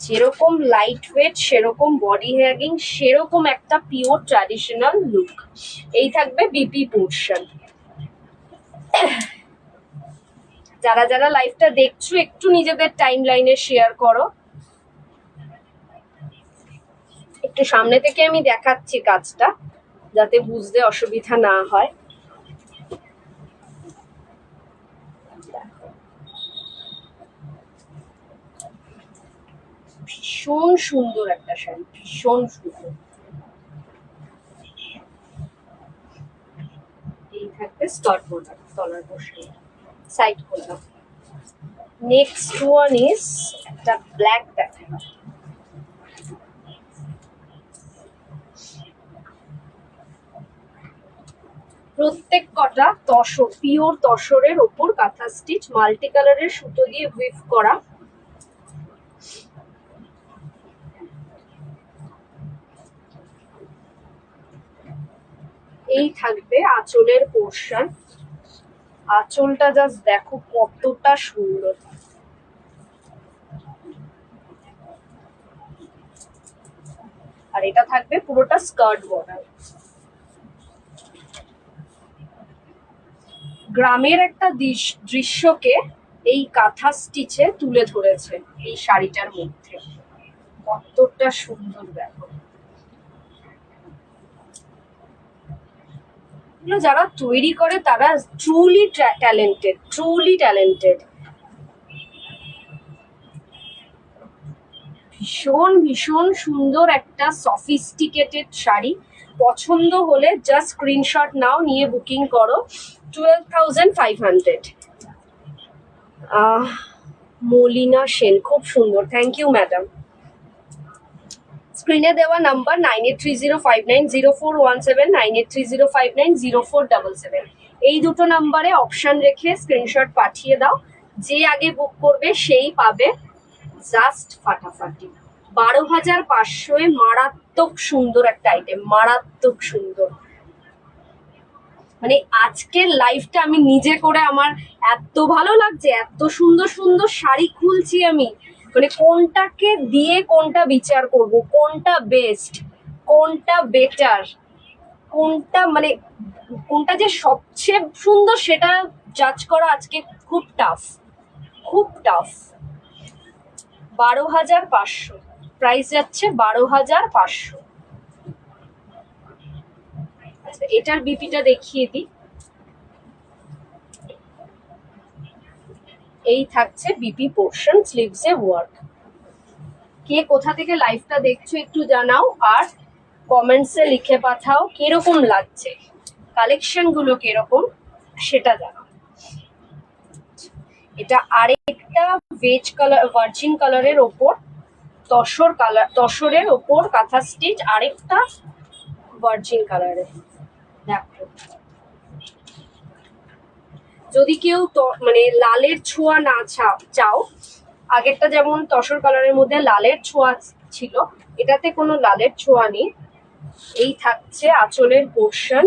যেরকম লাইট ওয়েট, সেরকম বডি হ্যাগিং, সেরকম একটা পিওর ট্র্যাডিশনাল লুক। এই থাকবে বিপি পোর্শন। যারা যারা লাইভটা দেখছো একটু নিজেদের টাইম লাইনে শেয়ার করো। একটু সামনে থেকে আমি দেখাচ্ছি কাজটা, যাতে বুঝতে অসুবিধা না হয়। ভীষণ সুন্দর একটা শাড়ি, ভীষণ সুন্দর। এই থাকবে স্কার্ট বর্ডার, তলার পোর্শন। সাইড করলাম। নেক্সট ওয়ান ইজ একটা ব্ল্যাক দেখানো। প্রত্যেক কটা তসর, পিওর তসরের ওপর কাঁথা স্টিচ, মাল্টি কালারের সুতো দিয়ে উইভ করা। এই থাকবে আঁচলের পোর্শন। আঁচলটা জাস্ট দেখো কতটা সুন্দর। আর এটা থাকবে পুরোটা স্কার্ট বর্ডার। গ্রামের একটা দৃশ্যকে এই কাঁথা স্টিচে তুলে ধরেছে এই শাড়িটার মধ্যে, কতটা সুন্দর দেখো। যারা তৈরি করে তারা ট্রুলি ট্যালেন্টেড, ট্রুলি ট্যালেন্টেড। ভীষণ ভীষণ সুন্দর একটা সফিস্টিকেটেড শাড়ি। পছন্দ হলে জাস্ট স্ক্রিনশট নাও, নিয়ে বুকিং করো। 12,500। মলিনা সেন, খুব সুন্দর, থ্যাংক ইউ ম্যাডাম। স্ক্রিনে দেওয়া নাম্বার 9830590417, 9830590477, এই দুটো নাম্বারে অপশন রেখে স্ক্রিনশট পাঠিয়ে দাও। যে আগে বুক করবে সেই পাবে জাস্ট ফাটাফাটি। 12,500 মারাত্মক সুন্দর একটা আইটেম, মারাত্মক সুন্দর। মানে আজকের লাইফটা আমি নিজে করে আমার এত ভালো লাগছে, এত সুন্দর সুন্দর শাড়ি খুলছি আমি, মানে কোনটাকে দিয়ে কোনটা বিচার করব, কোনটা বেস্ট, কোনটা বেটার, কোনটা মানে কোনটা যে সবচেয়ে সুন্দর সেটা জাজ করা আজকে খুব টাফ, খুব টাফ। 12,500 প্রাইস যাচ্ছে, 12,500। আচ্ছা, এটার বিপিটা দেখিয়ে দিই। এই থাকছে বিপি পোর্শন, স্লিভসে ওয়ার্ক। কে কোথা থেকে লাইভটা দেখছো একটু জানাও। আর কমেন্টসে লিখে পাঠাও কিরকম লাগছে, কালেকশন গুলো কিরকম সেটা জানাও। এটা আরেকটা ভেজ কালার, ভার্জিন কালারের ওপর তসরের ওপর কাঁথা স্টিচ, আরেকটা ভার্জিন কালারের। দেখো, যদি কেউ মানে লালের ছোঁয়া না চাও, আগেরটা যেমন তসর কালারের মধ্যে লালের ছোঁয়া ছিল, এটাতে কোনো লালের ছোঁয়া নেই। এই থাকছে আঁচলের পোর্শন,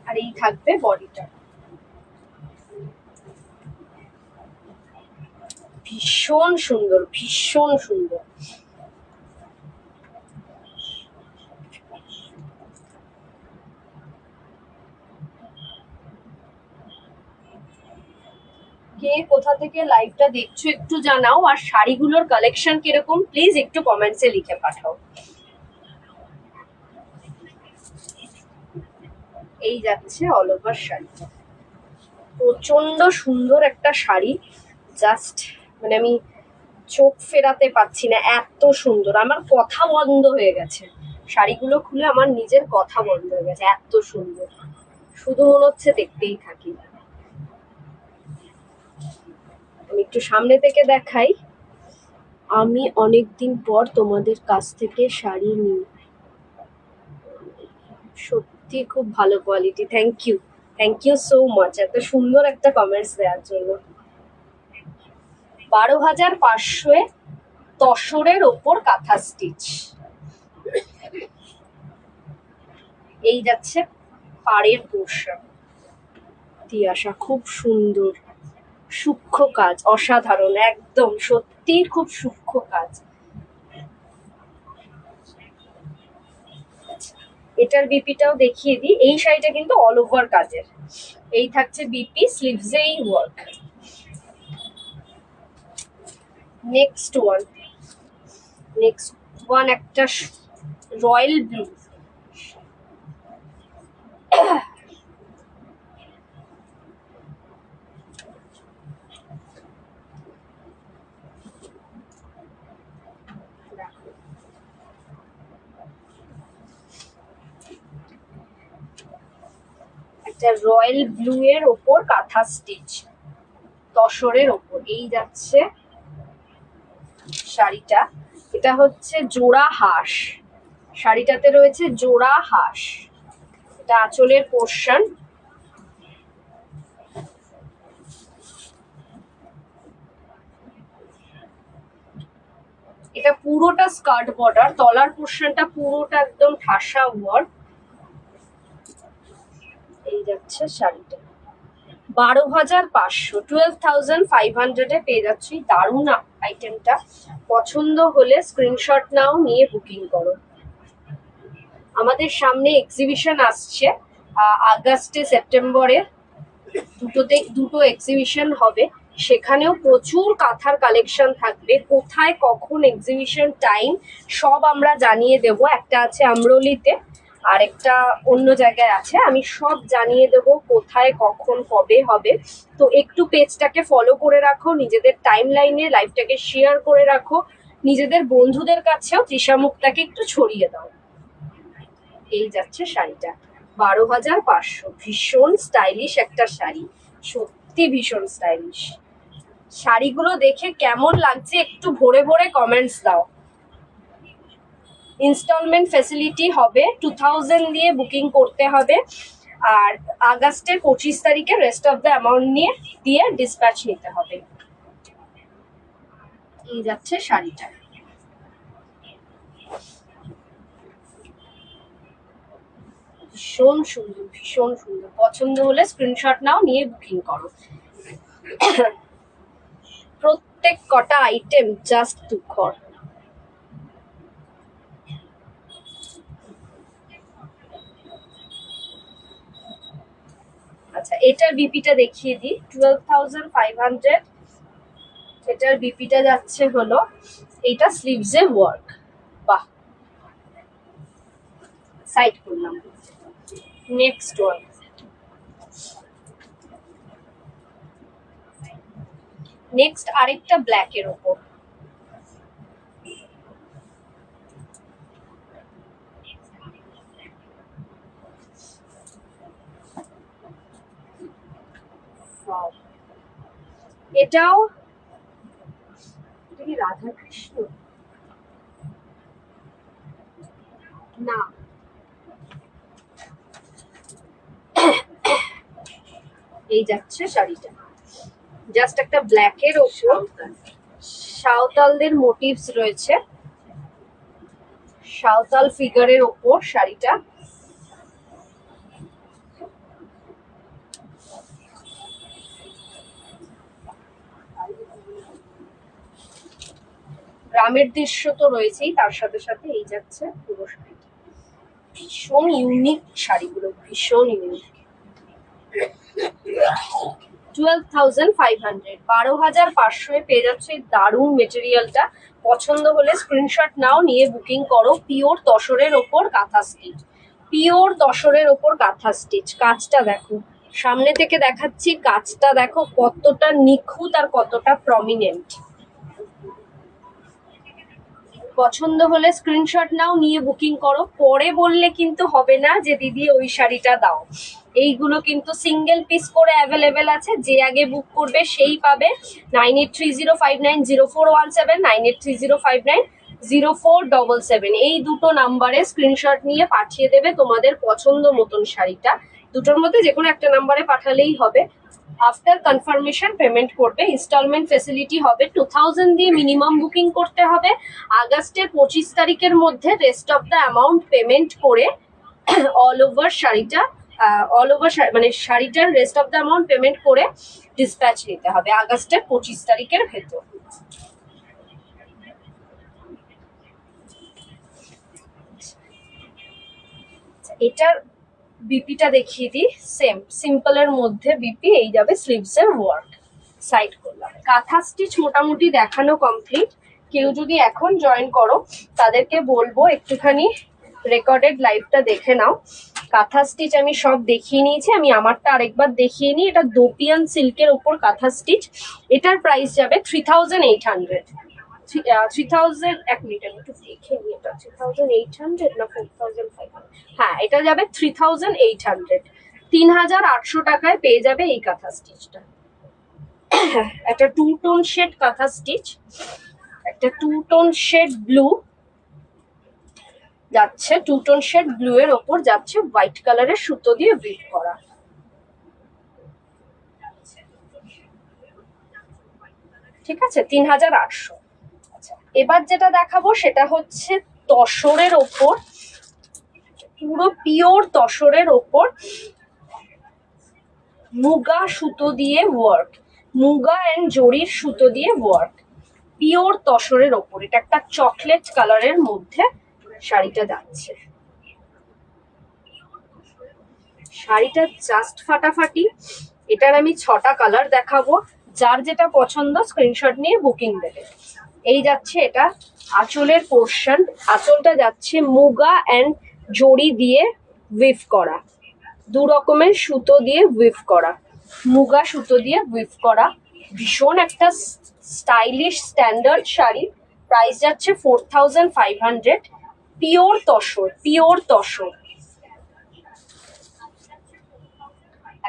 আর এই থাকবে বডিটা। ভীষণ সুন্দর, ভীষণ সুন্দর। কে কোথা থেকে লাইভটা দেখছো একটু জানাও, আর শাড়িগুলোর কালেকশন কিরকম প্লিজ একটু কমেন্টসে লিখে পাঠাও। এই যাচ্ছে অল ওভার শাড়িটা, প্রচন্ড সুন্দর একটা শাড়ি, জাস্ট মানে আমি চোখ ফেরাতে পাচ্ছি না, এত সুন্দর। আমার কথা বন্ধ হয়ে গেছে, শাড়িগুলো খুলে আমার নিজের কথা বন্ধ হয়ে গেছে, এত সুন্দর, শুধু মনে হচ্ছে দেখতেই থাকি। আমি একটু সামনে থেকে দেখাই। আমি অনেকদিন পর তোমাদের কাছ থেকে শাড়ি নিই, সত্যি খুব ভালো quality, thank you so much এত সুন্দর একটা কমেন্টস দেওয়ার জন্য। 12,500 তসরের ওপর কাঁথা স্টিচ। এই যাচ্ছে পাড়ের পোর্শন দিয়ে আসা, খুব সুন্দর সূক্ষ্ম কাজ, অসাধারণ, একদম সত্যি খুব সূক্ষ্ম কাজ। এটার বিপিটাও দেখিয়ে দিই। এই শাড়িটা কিন্তু অল ওভার কাজের, এই থাকছে বিপি, স্লিভসেই ওয়ার্ক। নেক্সট ওয়ান একটা রয়্যাল ব্লু, একটা রয়্যাল ব্লু এর ওপর কাঁথা স্টিচ তসরের ওপর। এই যাচ্ছে শাড়িটা, এটা হচ্ছে জোড়া হাঁস, শাড়িটাতে রয়েছে জোড়া হাঁস। এটা আঁচলের পোর্শন, এটা পুরোটা স্কার্ট বর্ডার, তলার পোর্শনটা পুরোটা একদম ঠাসা ওয়ার্ক। এই যাচ্ছে শাড়িটা 12,500, 12,500 পেয়ে যাচ্ছি। দারুণ আইটেমটা, পছন্দ হলে স্ক্রিনশট নাও, নিয়ে বুকিং করো। আমাদের সামনে এক্সিবিশন আসছে আগস্টে সেপ্টেম্বরে, দুটো এক্সিবিশন হবে, সেখানেও প্রচুর কাঁথার কালেকশন থাকবে। কোথায় কখন এক্সিবিশন টাইম সব আমরা জানিয়ে দেব, একটা আছে আমরলিতে আর একটা অন্য জায়গায় আছে, আমি সব জানিয়ে দেব কোথায় কখন কবে হবে। তো একটু পেজটাকে ফলো করে রাখো, নিজেদের টাইম লাইনে লাইভটাকে শেয়ার করে রাখো, নিজেদের বন্ধুদের কাছেও তৃষা মুক্তাকে একটু ছড়িয়ে দাও। এই যাচ্ছে শাড়িটা 12,500, ভীষণ স্টাইলিশ একটা শাড়ি, সত্যি ভীষণ স্টাইলিশ। শাড়িগুলো দেখে কেমন লাগছে একটু ভরে ভরে কমেন্টস দাও। ইনস্টলমেন্ট ফেসিলিটি হবে, 2000 দিয়ে বুকিং করতে হবে, আর আগস্টের 25 তারিখে রেস্ট অফ দ্য অ্যামাউন্ট দিয়ে ডিসপ্যাচ নিতে হবে। এই যাচ্ছে শাড়িটা, ভীষণ সুন্দর, ভীষণ সুন্দর। পছন্দ হলে স্ক্রিনশট নাও, নিয়ে বুকিং করো। প্রত্যেক কটা আইটেম জাস্ট তুখর। আচ্ছা, এটার বিপিটা দেখিয়ে দিই, 12,500, এটার বিপিটা যাচ্ছে হলো, এইটা স্লিভসে ওয়ার্ক, বাহ, সাইড করলাম। নেক্সট ওয়ান, নেক্সট আরেকটা ব্ল্যাকের ওপর, এটাও রাধা কৃষ্ণ না, এই যাচ্ছে শাড়িটা, জাস্ট একটা ব্ল্যাকের ওপর সাঁওতালদের মোটিভস রয়েছে, সাঁওতাল ফিগারের ওপর শাড়িটা। গ্রামের দৃশ্য তো রয়েছেই, তার সাথে সাথে এই যাচ্ছে পুরো শাড়িটা। ভীষণ ইউনিক শাড়িগুলো, ভীষণ ইউনিক। 12,500, 12,500 পেয়ে যাচ্ছে এই দারুণ মেটেরিয়ালটা। পছন্দ হলে স্ক্রিনশট নাও, নিয়ে বুকিং করো। পিওর তসরের ওপর কাঁথা স্টিচ, পিওর তসরের ওপর কাঁথা স্টিচ। কাজটা দেখো, সামনে থেকে দেখাচ্ছি, কাজটা দেখো কতটা নিখুঁত আর কতটা প্রমিনেন্ট। পছন্দ হলে স্ক্রিনশট নাও, নিয়ে বুকিং করো। পরে বললে কিন্তু হবে না যে দিদি ওই শাড়িটা দাও। এইগুলো কিন্তু সিঙ্গেল পিস করে অ্যাভেলেবেল আছে, যে আগে বুক করবে সেই পাবে। 9830590417, 9830590477, এই দুটো নাম্বারে স্ক্রিনশট নিয়ে পাঠিয়ে দেবে তোমাদের পছন্দ মতন শাড়িটা। দুটোর মধ্যে যে কোনো একটা নাম্বারে পাঠালেই হবে। আফটার কনফার্মেশন পেমেন্ট করবে। ইনস্টলমেন্ট ফেসিলিটি হবে, 2000 দিয়ে মিনিমাম বুকিং করতে হবে। আগস্টের 25 তারিখের মধ্যে rest of the amount payment করে অল ওভার শাড়িটা, মানে শাড়িটার rest of the amount payment করে ডিসপ্যাচ নিতে হবে আগস্টের 25 তারিখের ভেতর। এটার বিপিটা দেখিয়ে দিই, সেম সিম্পলের মধ্যে বিপি, এই যাবে স্লিভস এর ওয়ার্ক। সাইড করলাম। কাঁথা স্টিচ মোটামুটি দেখানো কমপ্লিট। কেউ যদি এখন জয়েন করো তাদেরকে বলবো একটুখানি রেকর্ডেড লাইভটা দেখে নাও। কাঁথা স্টিচ আমি সব দেখিয়ে নিয়েছি, আমি আমারটা আরেকবার দেখিয়ে নিই। এটা দোপিয়ান সিল্কের উপর কাঁথা স্টিচ, এটার প্রাইস যাবে 3800। 3000, এক মিনিট আমি একটু দেখে নিই, এটা 3800 না 4500? হ্যাঁ, এটা যাবে 3800। 3800 টাকায় পেয়ে যাবে এই কাঁথা স্টিচটা। একটা 2 টোন শেড কাঁথা স্টিচ, একটা 2 টোন শেড ব্লু যাচ্ছে, 2 টোন শেড ব্লু এর ওপর যাচ্ছে হোয়াইট কালারের সুতো দিয়ে উইভ করা। ঠিক আছে, 3800। আচ্ছা, এবার যেটা দেখাবো সেটা হচ্ছে তসরের ওপর, পুরো পিওর তসরের ওপর মুগা সুতো দিয়ে ওয়ার্ক, মুগা এন্ড জরির সুতো দিয়ে ওয়ার্ক, পিওর তসরের ওপর। এটা একটা চকলেট কালারের মধ্যে শাড়িটা যাচ্ছে। শাড়িটা জাস্ট ফাটাফাটি। এটার আমি 6টা কালার দেখাবো, যার যেটা পছন্দ স্ক্রিনশট নিয়ে বুকিং দেবে। এই যাচ্ছে এটা আঁচলের পোর্শন, আঁচলটা যাচ্ছে মুগা এন্ড জরি দিয়ে উইভ করা, 2 রকমের সুতো দিয়ে উইভ করা, মুগা সুতো দিয়ে উইভ করা। ভীষণ একটা স্টাইলিশ স্ট্যান্ডার্ড শাড়ি। প্রাইস যাচ্ছে 4500। পিওর তসর, পিওর তসর,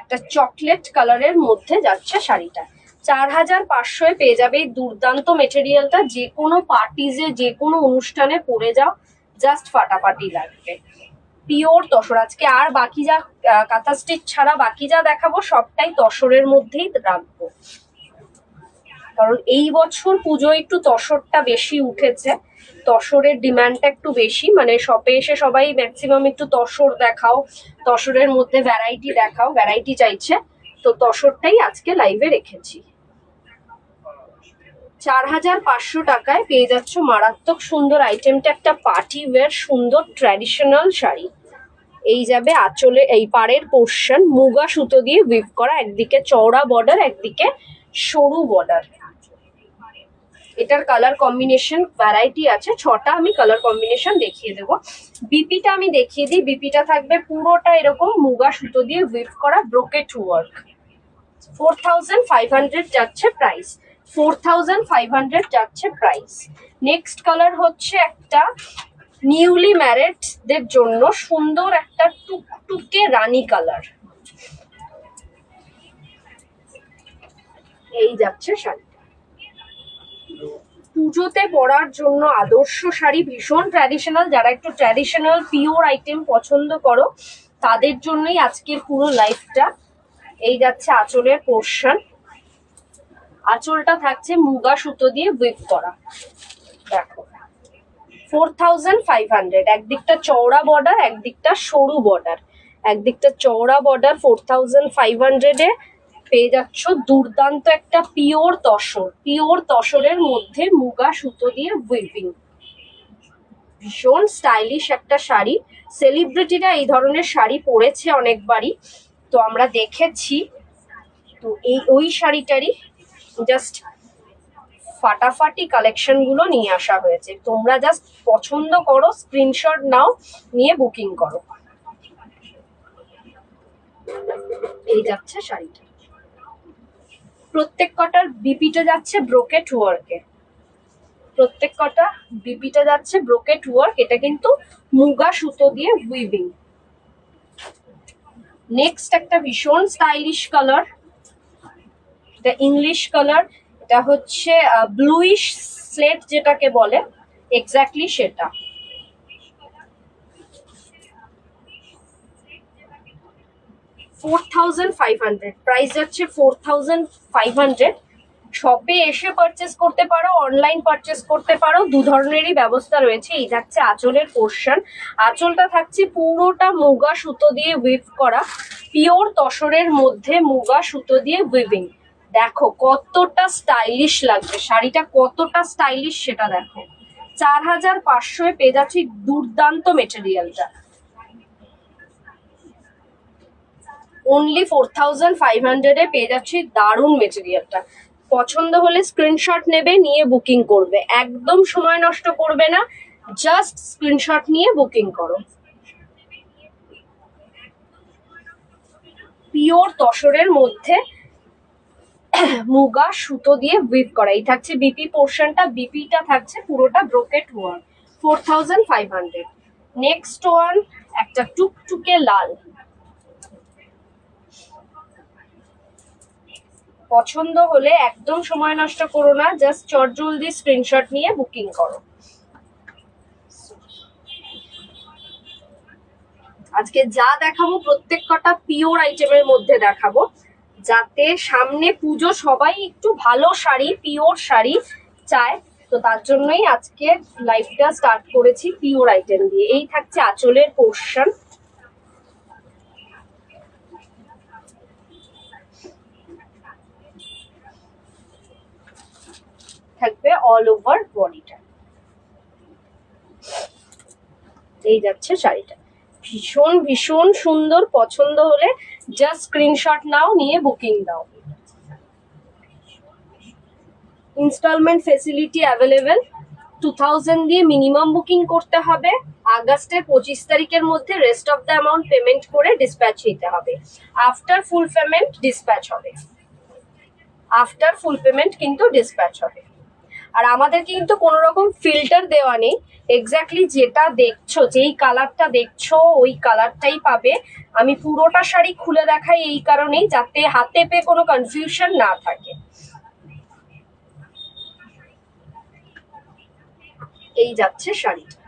একটা চকলেট কালারের মধ্যে যাচ্ছে শাড়িটা। 4500 পেয়ে যাবে এই দুর্দান্ত মেটেরিয়ালটা। যে কোনো পার্টিজে, যে কোনো অনুষ্ঠানে পরে যাও, জাস্ট ফাটাফাটি লাগবে। পিওর তসর। আজকে আর বাকি যা কাঁথা স্টিচ ছাড়া বাকি যা দেখাবো সবটাই তসরের মধ্যেই রাখবো, কারণ এই বছর পুজোয় একটু তসরটা বেশি উঠেছে, তসরের ডিমান্ডটা একটু বেশি। মানে শপে এসে সবাই ম্যাক্সিমাম একটু তসর দেখাও, তসরের মধ্যে ভ্যারাইটি দেখাও, ভ্যারাইটি চাইছে, তো তসরটাই আজকে লাইভে রেখেছি। 4500 টাকায় পেয়ে যাচ্ছ মারাত্মক সুন্দর আইটেমটা, একটা পার্টি ওয়্যার সুন্দর ট্র্যাডিশনাল শাড়ি। এই যাবে আঁচলে, এই পাড়ের পোর্শন মুগা সুতো দিয়ে উইভ করা, একদিকে চওড়া বর্ডার, একদিকে সরু বর্ডার। এটার কালার কম্বিনেশন ভ্যারাইটি আছে, 6টা আমি কালার কম্বিনেশন দেখিয়ে দেবো। বিপিটা আমি দেখিয়ে দিই। বিপিটা থাকবে পুরোটা এরকম মুগা সুতো দিয়ে উইভ করা ব্রোকেট ওয়ার্ক। 4500 যাচ্ছে প্রাইস। 4500 যাচ্ছে প্রাইস। নেক্সট কালার হচ্ছে একটা নিউলি ম্যারিডদের জন্য সুন্দর একটা টুকটুকে রানী কালার। এই যাচ্ছে শাড়ি, পুজোতে পরার জন্য আদর্শ শাড়ি, ভীষণ ট্র্যাডিশনাল। যারা একটু ট্র্যাডিশনাল পিওর আইটেম পছন্দ করো তাদের জন্যই আজকের পুরো লাইফটা। এই যাচ্ছে আঁচলের পোর্শন, আঁচলটা থাকছে মুগা সুতো দিয়ে উইভ করা। দেখো 4500, একদিকটা চওড়া বর্ডার, একদিকটা সরু বর্ডার। একদিকটা চওড়া বর্ডার 4500 পেয়ে যাচ্ছ দুর্দান্ত একটা পিওর তসর। পিওর তসরের মধ্যে মুগা সুতো দিয়ে উইভিং, ভীষণ স্টাইলিশ একটা শাড়ি। সেলিব্রিটিরা এই ধরনের শাড়ি পরেছে অনেকবারই, তো আমরা দেখেছি। তো ওই শাড়িটারই জাস্ট ফাটাফাটি কালেকশন গুলো নিয়ে আসা হয়েছে। তোমরা জাস্ট পছন্দ করো, স্ক্রিনশট নাও, নিয়ে বুকিং করো। এই যাচ্ছে শাড়িটা, প্রত্যেক কটার বিপিটা যাচ্ছে ব্রোকেট ওয়ার্কে, প্রত্যেক কটা বিপিটা যাচ্ছে ব্রোকেট ওয়ার্ক। এটা কিন্তু মুগা সুতো দিয়ে উইভিং। নেক্সট একটা ভীষণ স্টাইলিশ কালার, এটা ইংলিশ কালার। এটা হচ্ছে ব্লুইশ স্লেট যেটাকে বলে, এক্স্যাক্টলি সেটা। $4500 প্রাইস যাচ্ছে। 4500 শপে এসে পারচেস করতে পারো, অনলাইন পারচেস করতে পারো, দু ধরনেরই ব্যবস্থা রয়েছে। এই যাচ্ছে আঁচলের পোর্শন, আঁচলটা থাকছে পুরোটা মুগা সুতো দিয়ে উইভ করা, পিওর তসরের মধ্যে মুগা সুতো দিয়ে উইভিং। দেখো কতটা স্টাইলিশ লাগবে শাড়িটা, কতটা স্টাইলিশ সেটা দেখো। 4500 পেয়ে যাচ্ছি দুর্দান্ত মেটেরিয়ালটা। অনলি 4500 পেয়ে যাচ্ছি দারুণ মেটেরিয়ালটা। পছন্দ হলে স্ক্রিনশট নেবে, নিয়ে বুকিং করবে, একদম সময় নষ্ট করবে না, জাস্ট স্ক্রিনশট নিয়ে বুকিং করো। পিওর তসরের মধ্যে মুগা সুতো দিয়ে উইভ করা। এই থাকছে বিপি পোর্শনটা, বিপিটা থাকছে পুরোটা ব্রোকেট ওয়ার্ক। 4500। নেক্সট ওয়ান একটা টুকটুকে লাল, পছন্দ হলে একদম সময় নষ্ট করো না, জাস্ট চটজলদি স্ক্রিনশট নিয়ে বুকিং করো। আজকে যা দেখাবো প্রত্যেক কটা পিওর আইটেমের মধ্যে দেখাবো, যাতে সামনে পুজো সবাই একটু ভালো শাড়ি, পিওর শাড়ি চায়। তো তার জন্যই আজকে লাইভটা স্টার্ট করেছি পিওর আইটেম দিয়ে। এই থাকছে আঁচলের পোর্শন, থাকবে অল ওভার বডিটা। এই যাচ্ছে শাড়িটা, ভীষণ ভীষণ সুন্দর। পছন্দ হলে জাস্ট স্ক্রিনশট নাও, নিয়ে বুকিং দাও। Instalment facility available. 2000 দিয়ে মিনিমাম বুকিং করতে হবে। আগস্টের 25 তারিখের মধ্যে rest of the amount payment করে ডিসপ্যাচ নিতে হবে। আফটার ফুল পেমেন্ট ডিসপ্যাচ হবে, আফটার ফুল পেমেন্ট কিন্তু ডিসপ্যাচ হবে। আর আমাদের কিন্তু কোনো রকম ফিল্টার দেওয়া নেই, এক্স্যাক্টলি যেটা দেখছো, যেই কালারটা দেখছো ওই কালারটাই পাবে। আমি পুরোটা শাড়ি খুলে দেখাই এই কারণেই, যাতে হাতে পেয়ে কোনো কনফিউশন না থাকে। এই যাচ্ছে শাড়িটা,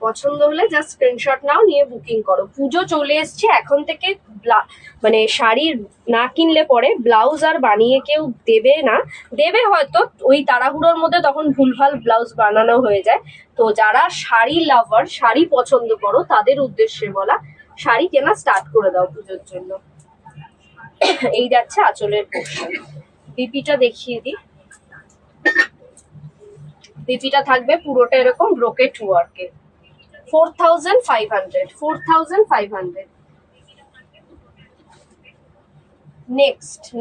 পছন্দ হলে জাস্ট স্ক্রিনশট নাও, নিয়ে বুকিং করো। পুজো চলে এসছে, এখন থেকে মানে শাড়ি না কিনলে পরে ব্লাউজ আর বানিয়ে কেউ দেবে না, দেবে হয়তো ওই তাড়াহুড়োর মধ্যে, তখন ভুলভাল ব্লাউজ বানানো হয়ে যায়। তো যারা শাড়ি লাভার, শাড়ি পছন্দ করো, তাদের উদ্দেশ্যে বলা, শাড়ি কেনা স্টার্ট করে দাও পুজোর জন্য। এই যাচ্ছে আঁচলের পোর্শন, বিপিটা দেখিয়ে দিই। বিপিটা থাকবে পুরোটা এরকম ব্রোকেট ওয়ার্কে। 4500, 4500।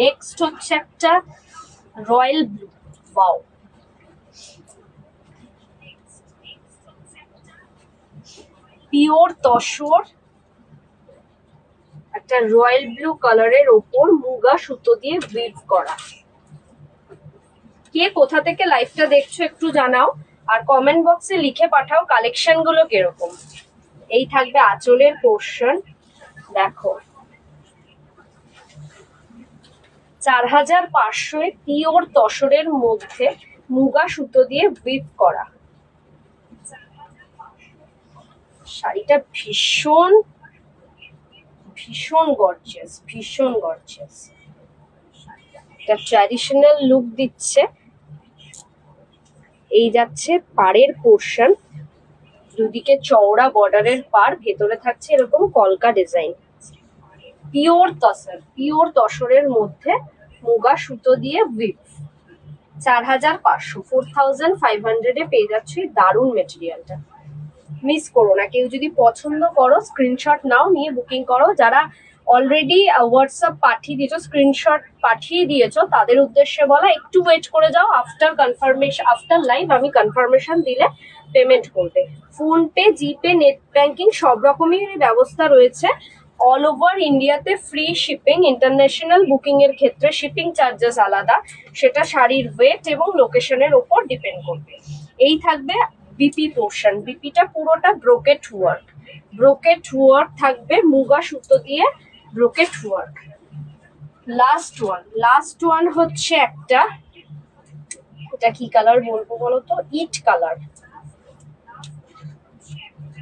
নেক্সট হচ্ছে একটা royal blue, wow, pure tussar, একটা রয়্যাল ব্লু কালারের ওপর মুগা সুতো দিয়ে উইভ করা। কে কোথা থেকে লাইভটা দেখছো একটু জানাও, আর কমেন্ট বক্সে লিখে পাঠাও কালেকশন গুলো কিরকম। এই থাকবে আঁচলের পোর্শন, দেখো 4500 পিওর তসরের মধ্যে মুগা সুতো দিয়ে উইভ করা। শাড়িটা ভীষণ ভীষণ গর্জিয়াস, ভীষণ গর্জিয়াস। একটা ট্র্যাডিশনাল লুক দিচ্ছে। এই যাচ্ছে পাড়ের পোর্শন, দুদিকে চওড়া বর্ডারের পাড়, ভেতরে থাকছে এরকম কলকা ডিজাইন। পিওর তসর, পিওর তসরের মধ্যে মুগা সুতো দিয়ে উইভ। 4500, 4500 পেয়ে যাচ্ছি। দারুণ মেটেরিয়ালটা, মিস করো না। কেউ যদি পছন্দ করো স্ক্রিনশট নাও, নিয়ে বুকিং করো। যারা অলরেডি হোয়াটসঅ্যাপ পাঠিয়ে দিয়েছো, স্ক্রিনশট পাঠিয়ে দিয়েছো, তাদের উদ্দেশ্যে বলা একটু ওয়েট করে যাও। আফটার কনফার্মেশন, আফটার লাইভ আমি কনফার্মেশন দিলে পেমেন্ট করবে। ফোনপে, জিপে, নেট ব্যাংকিং সব রকমেরই ব্যবস্থা রয়েছে। অল ওভার ইন্ডিয়াতে ফ্রি শিপিং। ইন্টারন্যাশনাল বুকিং এর ক্ষেত্রে শিপিং চার্জেস আলাদা, সেটা শাড়ির ওয়েট এবং লোকেশনের ওপর ডিপেন্ড করবে। এই থাকবে বিপি পোর্শন, বিপিটা পুরোটা ব্রোকেট ওয়ার্ক, ব্রোকেট ওয়ার্ক থাকবে মুগা সুতো দিয়ে ব্রোকেট ওয়ার্ক। লাস্ট ওয়ান হচ্ছে একটা, এটা কি কালার বলবো বলো তো, ইট কালার,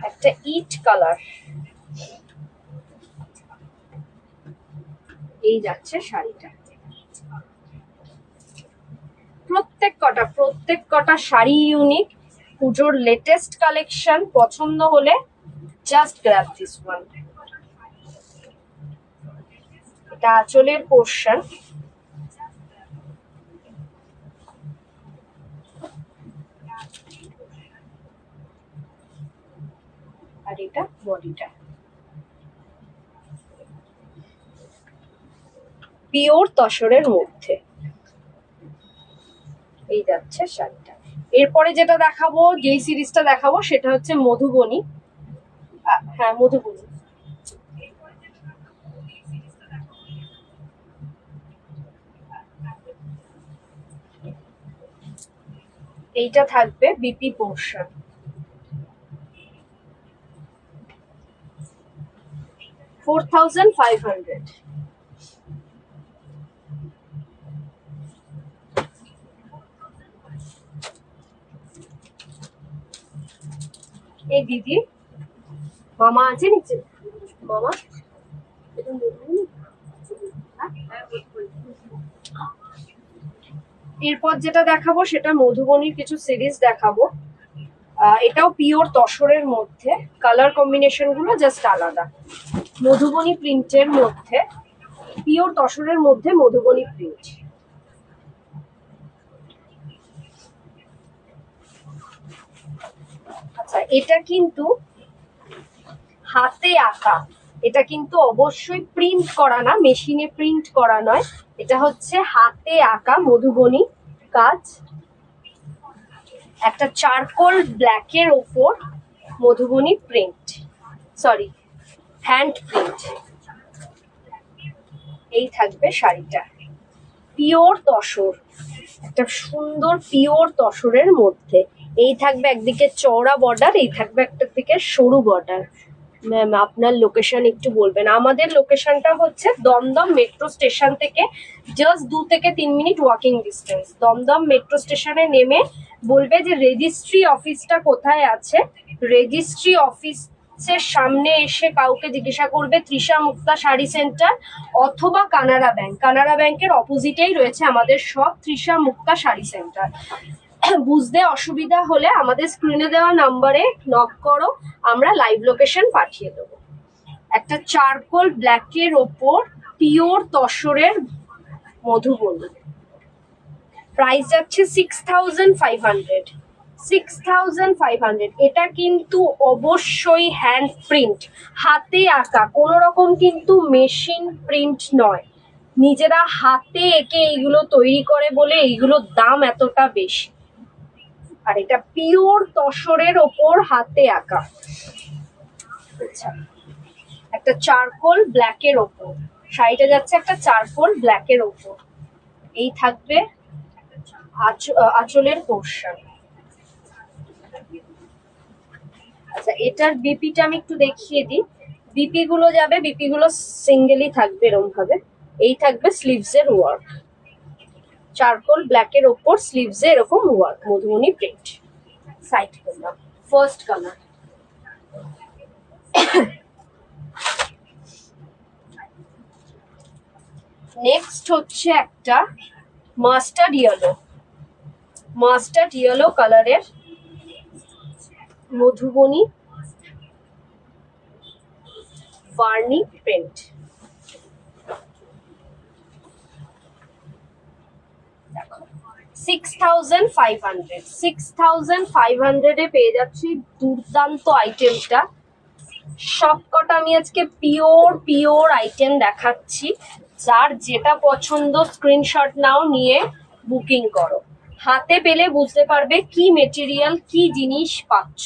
একটা ইট কালার। এই যাচ্ছে শাড়িটা। প্রত্যেক কটা শাড়ি ইউনিক, পুজোর লেটেস্ট কালেকশন। পছন্দ হলে জাস্ট গ্র্যাব দিস ওয়ান। এটা আঁচলের পোর্শন, আর এটা বডিটা। পিওর তসরের মধ্যে এই যাচ্ছে শাড়িটা। এরপরে যেটা দেখাবো, যেই সিরিজটা দেখাবো সেটা হচ্ছে মধুবনী। হ্যাঁ, মধুবনী। এইটা থাকবে বিপি পোর্শন, 4500। এই দিদি, মামা আছে নিচে, মামা এরপর যেটা দেখাবো সেটা মধুবনীর কিছু সিরিজ দেখাবো। এটাও পিওর তসরের মধ্যে, কালার কম্বিনেশন গুলো জাস্ট আলাদা। মধুবনী প্রিন্টের মধ্যে, পিওর তসরের মধ্যে মধুবনী প্রিন্ট। আচ্ছা, এটা কিন্তু হাতে আঁকা, এটা কিন্তু অবশ্যই প্রিন্ট করা না, মেশিনে প্রিন্ট করা নয়, এটা হচ্ছে হাতে আঁকা মধুবনী কাজ। একটা চারকোল ব্ল্যাকের ওপর Madhubani print, sorry hand print. এই থাকবে শাড়িটা, পিওর তসর, একটা সুন্দর পিওর তসরের মধ্যে। এই থাকবে একদিকে চওড়া বর্ডার, এই থাকবে একটা দিকে সরু বর্ডার। ম্যাম আপনার লোকেশন একটু বলবেন? আমাদের লোকেশনটা হচ্ছে দমদম মেট্রো স্টেশন থেকে জাস্ট 2 থেকে 3 minute walking distance. Dum Dum metro স্টেশনে নেমে বলবে যে রেজিস্ট্রি অফিসটা কোথায় আছে, রেজিস্ট্রি অফিসের সামনে এসে কাউকে জিজ্ঞাসা করবে তৃষা মুক্তা শাড়ি সেন্টার অথবা কানাড়া ব্যাংক। কানাড়া ব্যাংকের অপোজিটেই রয়েছে আমাদের সব, তৃষা মুক্তা শাড়ি সেন্টার। বুঝতে অসুবিধা হলে আমাদের স্ক্রিনে দেওয়া নাম্বারে নক করো, আমরা লাইভ লোকেশন পাঠিয়ে দেবো। একটা চারকোল ব্ল্যাকের ওপর পিওর তসরের মধুবনী, প্রাইস যাচ্ছে 6500। 6500। এটা কিন্তু অবশ্যই হ্যান্ড প্রিন্ট, হাতে আঁকা, কোনো রকম কিন্তু মেশিন প্রিন্ট নয়। নিজেরা হাতে এঁকে এইগুলো তৈরি করে বলে এইগুলোর দাম এতটা বেশি। আর এটা পিওর তসরের ওপর হাতে আঁকা। আচ্ছা, একটা চারকোল ব্ল্যাকের ওপর শাড়িটা যাচ্ছে, একটা চারকোল ব্ল্যাকের ওপর। এই থাকবে আঁচলের পোর্শন। আচ্ছা, এটার বিপিটা আমি একটু দেখিয়ে দিই। বিপি গুলো যাবে, বিপি গুলো সিঙ্গেলই থাকবে এরকম ভাবে। এই থাকবে স্লিভস এর ওয়ার্ক, চারকোল ব্ল্যাক এর ওপর স্লিভস এ এরকম ওয়ার্ক, মধুবনী প্রিন্ট। সাইড করলাম। First colour. নেক্সট হচ্ছে একটা মাস্টার্ড ইয়েলো, মাস্টার্ড ইয়েলো কালারের মধুবনী ভার্নি প্রিন্ট। 6500 এ পেয়ে যাচ্ছি দুর্দান্ত আইটেমটা। সবকটা আমি আজকে পিওর আইটেম দেখাচ্ছি। যার যেটা পছন্দ স্ক্রিনশট নাও, নিয়ে বুকিং করো। হাতে পেলে বুঝতে পারবে কি মেটেরিয়াল, কি জিনিস পাচ্ছ।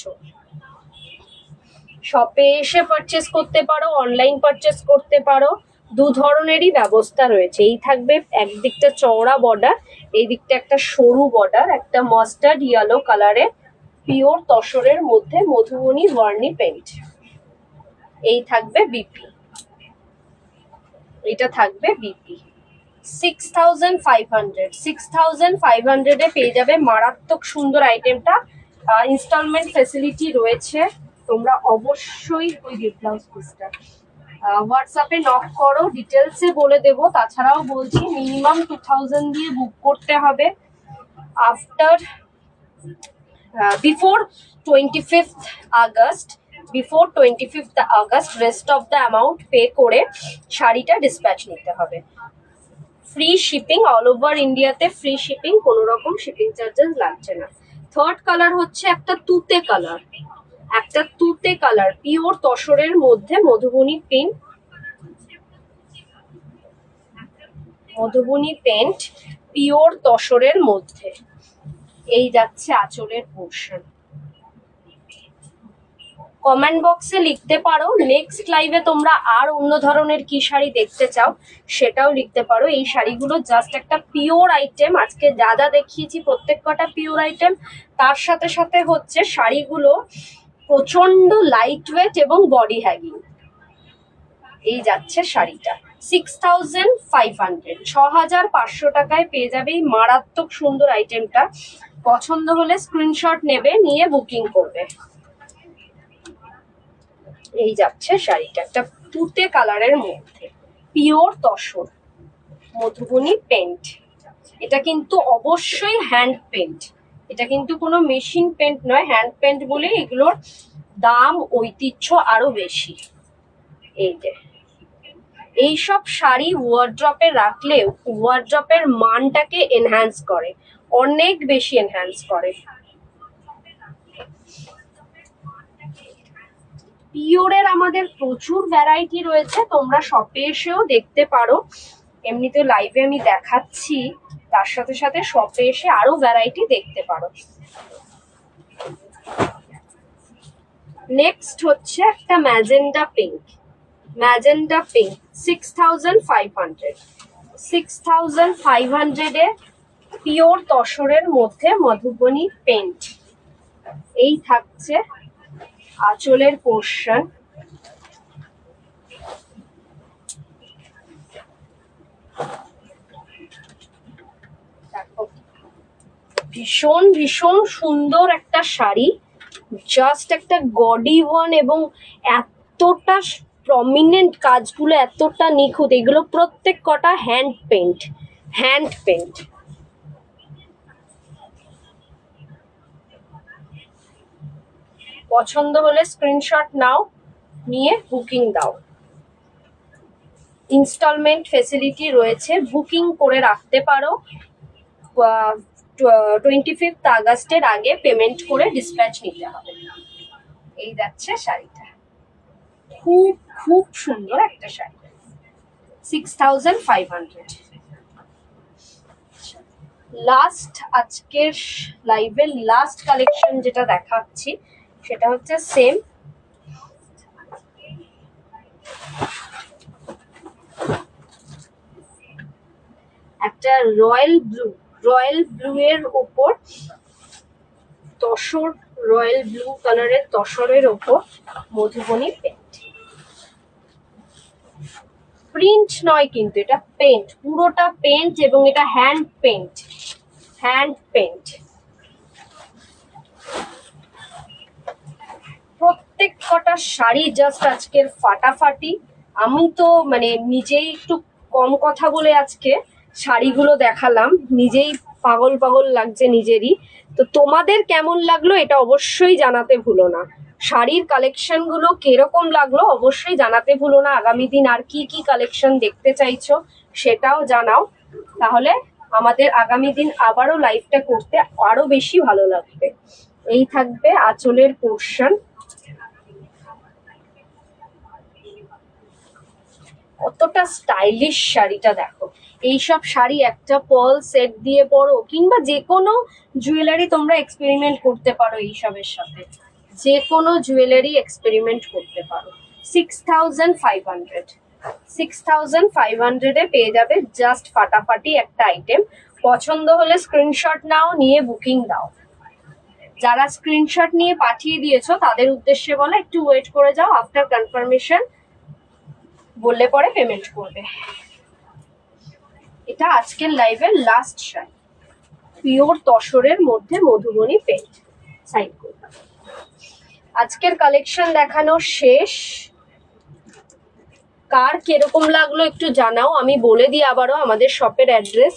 শপে এসে পারচেস করতে পারো, অনলাইন পারচেস করতে পারো, দু ধরনেরই ব্যবস্থা রয়েছে। এই থাকবে একদিকটা চওড়া বর্ডার, এই দিকটা একটা সরু বর্ডার, একটা মাস্টার্ড ইয়েলো কালারের পিওর তসরের মধ্যে মধুবনী ভার্নি পেইন্ট। এই থাকবে বিপি, এটা থাকবে বিপি। 6500 এ পেয়ে যাবে মারাত্মক সুন্দর আইটেমটা। ইনস্টলমেন্ট ফেসিলিটি রয়েছে। তোমরা অবশ্যই ওই ব্লাউজ পিসটা হোয়াটসঅ্যাপে নক করো, ডিটেলসে বলে দেবো। তাছাড়াও বলছি মিনিমাম 2000 দিয়ে বুক করতে হবে। After before 25th August, before 25th August rest of the amount pay করে শাড়িটা ডিসপ্যাচ নিতে হবে। ফ্রি শিপিং, অল ওভার ইন্ডিয়াতে ফ্রি শিপিং, কোনো রকম শিপিং চার্জেস লাগছে না। থার্ড কালার হচ্ছে একটা তুতে কালার, একটা তুতে কালার পিওর তসরের মধ্যে Madhubani print, Madhubani paint pure তসরের মধ্যে। এই যাচ্ছে আঁচলের পোর্শন। কমেন্ট বক্সে লিখতে পারো নেক্সট লাইভে তোমরা আর অন্য ধরনের কি শাড়ি দেখতে চাও, সেটাও লিখতে পারো। এই শাড়িগুলো জাস্ট একটা পিওর আইটেম। আজকে যা যা দেখিয়েছি প্রত্যেক কটা পিওর আইটেম। তার সাথে সাথে হচ্ছে শাড়িগুলো প্রচন্ড লাইট ওয়েট এবং বডি হ্যাগিং। এই যাচ্ছে শাড়িটা 6500, 6500 টাকায় পেয়ে যাবে এই মারাত্মক সুন্দর আইটেমটা। পছন্দ হলে স্ক্রিনশট নেবে, নিয়ে বুকিং করবে। এই যাচ্ছে শাড়িটা, একটা তুতে কালারের মধ্যে পিওর তসর মধুবনী পেন্ট। এটা কিন্তু অবশ্যই হ্যান্ড পেন্ট, এটা কিন্তু কোনো মেশিন পেন্ট নয়, হ্যান্ড পেন্ট বলে এগুলোর দাম ঐতিহ্য আরো বেশি। এই যে এইসব শাড়ি ওয়ার্ড্রপে রাখলে ওয়ার্ড্রপের মানটাকে এনহ্যান্স করে, অনেক বেশি এনহ্যান্স করে। পিওরের আমাদের প্রচুর ভ্যারাইটি রয়েছে, তোমরা শপে এসেও দেখতে পারো। এমনিতে লাইভে আমি দেখাচ্ছি, তার সাথে সাথে শপে এসে আরো ভ্যারাইটি দেখতে পারো। নেক্সট হচ্ছে একটা magenta pink, magenta pink 6500, 6500 a pure তসরের মধ্যে মধুবনী পেন্ট। এই থাকছে আঁচলের পোর্শন। ভীষণ ভীষণ সুন্দর একটা শাড়ি, জাস্ট একটা গডি ওয়ান, এবং এতটা প্রমিনেন্ট কাজগুলো এতটা নিখুঁত। এগুলো প্রত্যেক কটা হ্যান্ড পেন্ট, হ্যান্ড পেন্ট। পছন্দ হলে স্ক্রিনশট নাও, নিয়ে বুকিং দাও। ইনস্টলমেন্ট ফেসিলিটি রয়েছে, বুকিং করে রাখতে পারো। 25th আগস্টের আগে পেমেন্ট করে ডিসপ্যাচ নিতে হবে। এই যাচ্ছে শাড়িটা, খুব খুব সুন্দর একটা শাড়ি 6500। লাস্ট আজকের লাইভের লাস্ট কালেকশন যেটা দেখাচ্ছি সেটা হচ্ছে সেম একটা রয়্যাল ব্লু, রয়্যাল ব্লু এর ওপর তসর, রয়্যাল ব্লু কালারের তসরের ওপর মধুবনী পেন্ট। প্রিন্ট নয় কিন্তু, এটা পেন্ট, পুরোটা পেন্ট, এবং এটা হ্যান্ড পেন্ট, হ্যান্ড পেন্ট। প্রত্যেক কটা শাড়ি জাস্ট আজকের ফাটাফাটি। আমি তো মানে নিজেই একটু কম কথা বলে আজকে শাড়িগুলো দেখালাম, নিজেই পাগল পাগল লাগছে নিজেরই। তো তোমাদের কেমন লাগলো এটা অবশ্যই জানাতে ভুলো না। শাড়ির কালেকশন গুলো কিরকম লাগলো অবশ্যই জানাতে ভুলো না। আগামী দিন আর কি কি কালেকশন দেখতে চাইছো সেটাও জানাও, তাহলে আমাদের আগামী দিন আবারও লাইভটা করতে আরো বেশি ভালো লাগবে। এই থাকবে আঁচলের পোর্শন। কতটা স্টাইলিশ শাড়িটা দেখো। এইসব শাড়ি একটা পার্ল সেট দিয়ে পরো, কিংবা যে কোনো জুয়েলারি তোমরা এক্সপেরিমেন্ট করতে পারো, এইসবের সাথে যে কোনো জুয়েলারি এক্সপেরিমেন্ট করতে পারো। 6500, 6500 পেয়ে যাবে জাস্ট ফাটাফাটি একটা আইটেম। পছন্দ হলে স্ক্রিনশট নাও, নিয়ে বুকিং দাও। যারা স্ক্রিনশট নিয়ে পাঠিয়ে দিয়েছো তাদের উদ্দেশ্যে বলে একটু ওয়েট করে যাও, আফটার কনফার্মেশন বললে পরে পেমেন্ট করবে। এটা আজকের লাইভের লাস্ট শাড়ি, পিওর তসরের মধ্যে মধুবনী পেন্ট। সাইড করবে। আজকের কালেকশন দেখানো শেষ। কার কিরকম লাগলো একটু জানাও। আমি বলে দিই আবারও আমাদের শপের address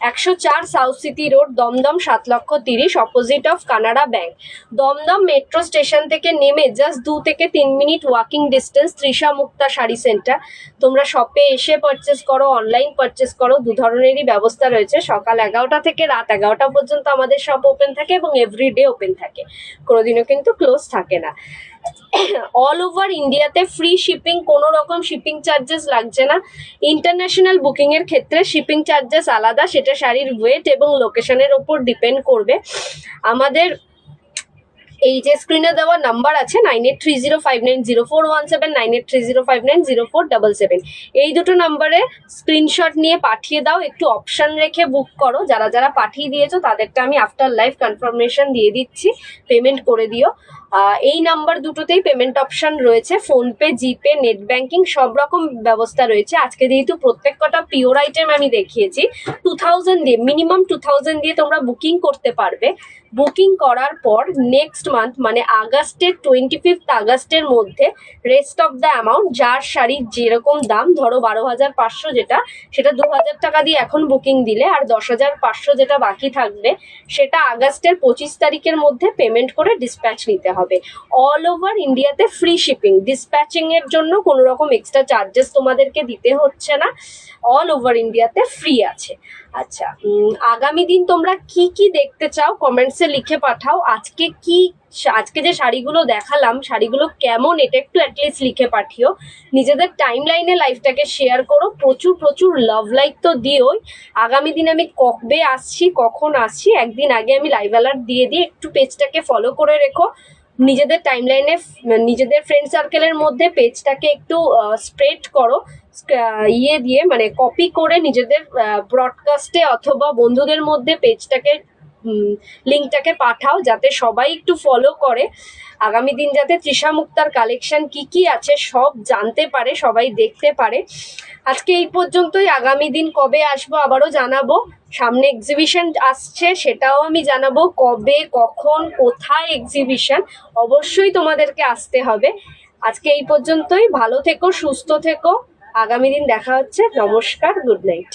104 south city road, Dum Dum 7,30,000, opposite of Canara bank. Dum Dum metro station থেকে নেমে জাস্ট 2 থেকে 3 minute walking distance, Trisha Mukta sari centre. তোমরা শপে এসে পারচেস করো, অনলাইন পারচেস করো, দু ধরনেরই ব্যবস্থা রয়েছে। সকাল 11টা থেকে রাত 11টা পর্যন্ত আমাদের শপ ওপেন থাকে এবং এভরিডে ওপেন থাকে, কোনোদিনও কিন্তু ক্লোজ থাকে না। অল ওভার ইন্ডিয়াতে ফ্রি শিপিং, কোনো রকম শিপিং চার্জেস লাগছে না। ইন্টারন্যাশনাল বুকিং এর ক্ষেত্রে শিপিং চার্জেস আলাদা, সেটা শাড়ির ওয়েট এবং লোকেশনের ওপর ডিপেন্ড করবে। আমাদের এই যে স্ক্রিনে দেওয়া নাম্বার আছে 9830590417, 9830590477, এই দুটো নাম্বারে স্ক্রিনশট নিয়ে পাঠিয়ে দাও। একটু অপশন রেখে বুক করো। যারা যারা পাঠিয়ে দিয়েছো তাদেরটা আমি আফটার লাইভ কনফার্মেশন দিয়ে দিচ্ছি, পেমেন্ট করে দিও। এই নাম্বার দুটোতেই পেমেন্ট অপশন রয়েছে, ফোনপে, জিপে, নেট ব্যাংকিং সব রকম ব্যবস্থা রয়েছে। আজকে যেহেতু প্রত্যেক কটা পিওর আইটেম আমি দেখিয়েছি, 2000 দিয়ে, মিনিমাম 2000 দিয়ে তোমরা বুকিং করতে পারবে। বুকিং করার পর নেক্সট মান্থ মানে আগস্টের 25 আগস্টের মধ্যে রেস্ট অফ দ্য অ্যামাউন্ট, যার শাড়ির যেরকম দাম, ধরো 12,500 যেটা, সেটা 2000 টাকা দিয়ে এখন বুকিং দিলে, আর 10,500 যেটা বাকি থাকবে সেটা আগস্টের 25 তারিখের মধ্যে পেমেন্ট করে ডিসপ্যাচ নিতে হবে। অল ওভার ইন্ডিয়াতে ফ্রি শিপিং, ডিসপ্যাচিং এর জন্য কোনো রকম এক্সট্রা চার্জেস তোমাদেরকে দিতে হচ্ছে না, অল ওভার ইন্ডিয়াতে ফ্রি আছে। আচ্ছা, আগামী দিন তোমরা কি কি দেখতে চাও কমেন্টসে লিখে পাঠাও। আজকে যে শাড়িগুলো দেখালাম, শাড়িগুলো কেমন এটা একটু অ্যাটলিস্ট লিখে পাঠিও। নিজেদের টাইম লাইনে লাইভটাকে শেয়ার করো, প্রচুর প্রচুর লাভ লাইক তো দিওই। আগামী দিন আমি কবে আসছি, কখন আসছি, একদিন আগে আমি লাইভ অ্যালার্ট দিয়ে দিই। একটু পেজটাকে ফলো করে রেখো, নিজেদের টাইম লাইনে, নিজেদের ফ্রেন্ড সার্কেলের মধ্যে পেজটাকে একটু স্প্রেড করো, দিয়ে মানে কপি করে নিজেদের ব্রডকাস্টে অথবা বন্ধুদের মধ্যে পেজটাকে, লিঙ্কটাকে পাঠাও, যাতে সবাই একটু ফলো করে। আগামী দিন যাতে তৃষা মুক্তার কালেকশন কি কি আছে সব জানতে পারে, সবাই দেখতে পারে। আজকে এই পর্যন্তই। আগামী দিন কবে আসবো আবারও জানাবো। সামনে এক্সিবিশন আসছে, সেটাও আমি জানাবো, কবে, কখন, কোথায় এক্সিবিশন, অবশ্যই তোমাদেরকে আসতে হবে। আজকে এই পর্যন্তই। ভালো থেকো, সুস্থ থেকো। আগামী দিন দেখা হচ্ছে। নমস্কার, গুড নাইট।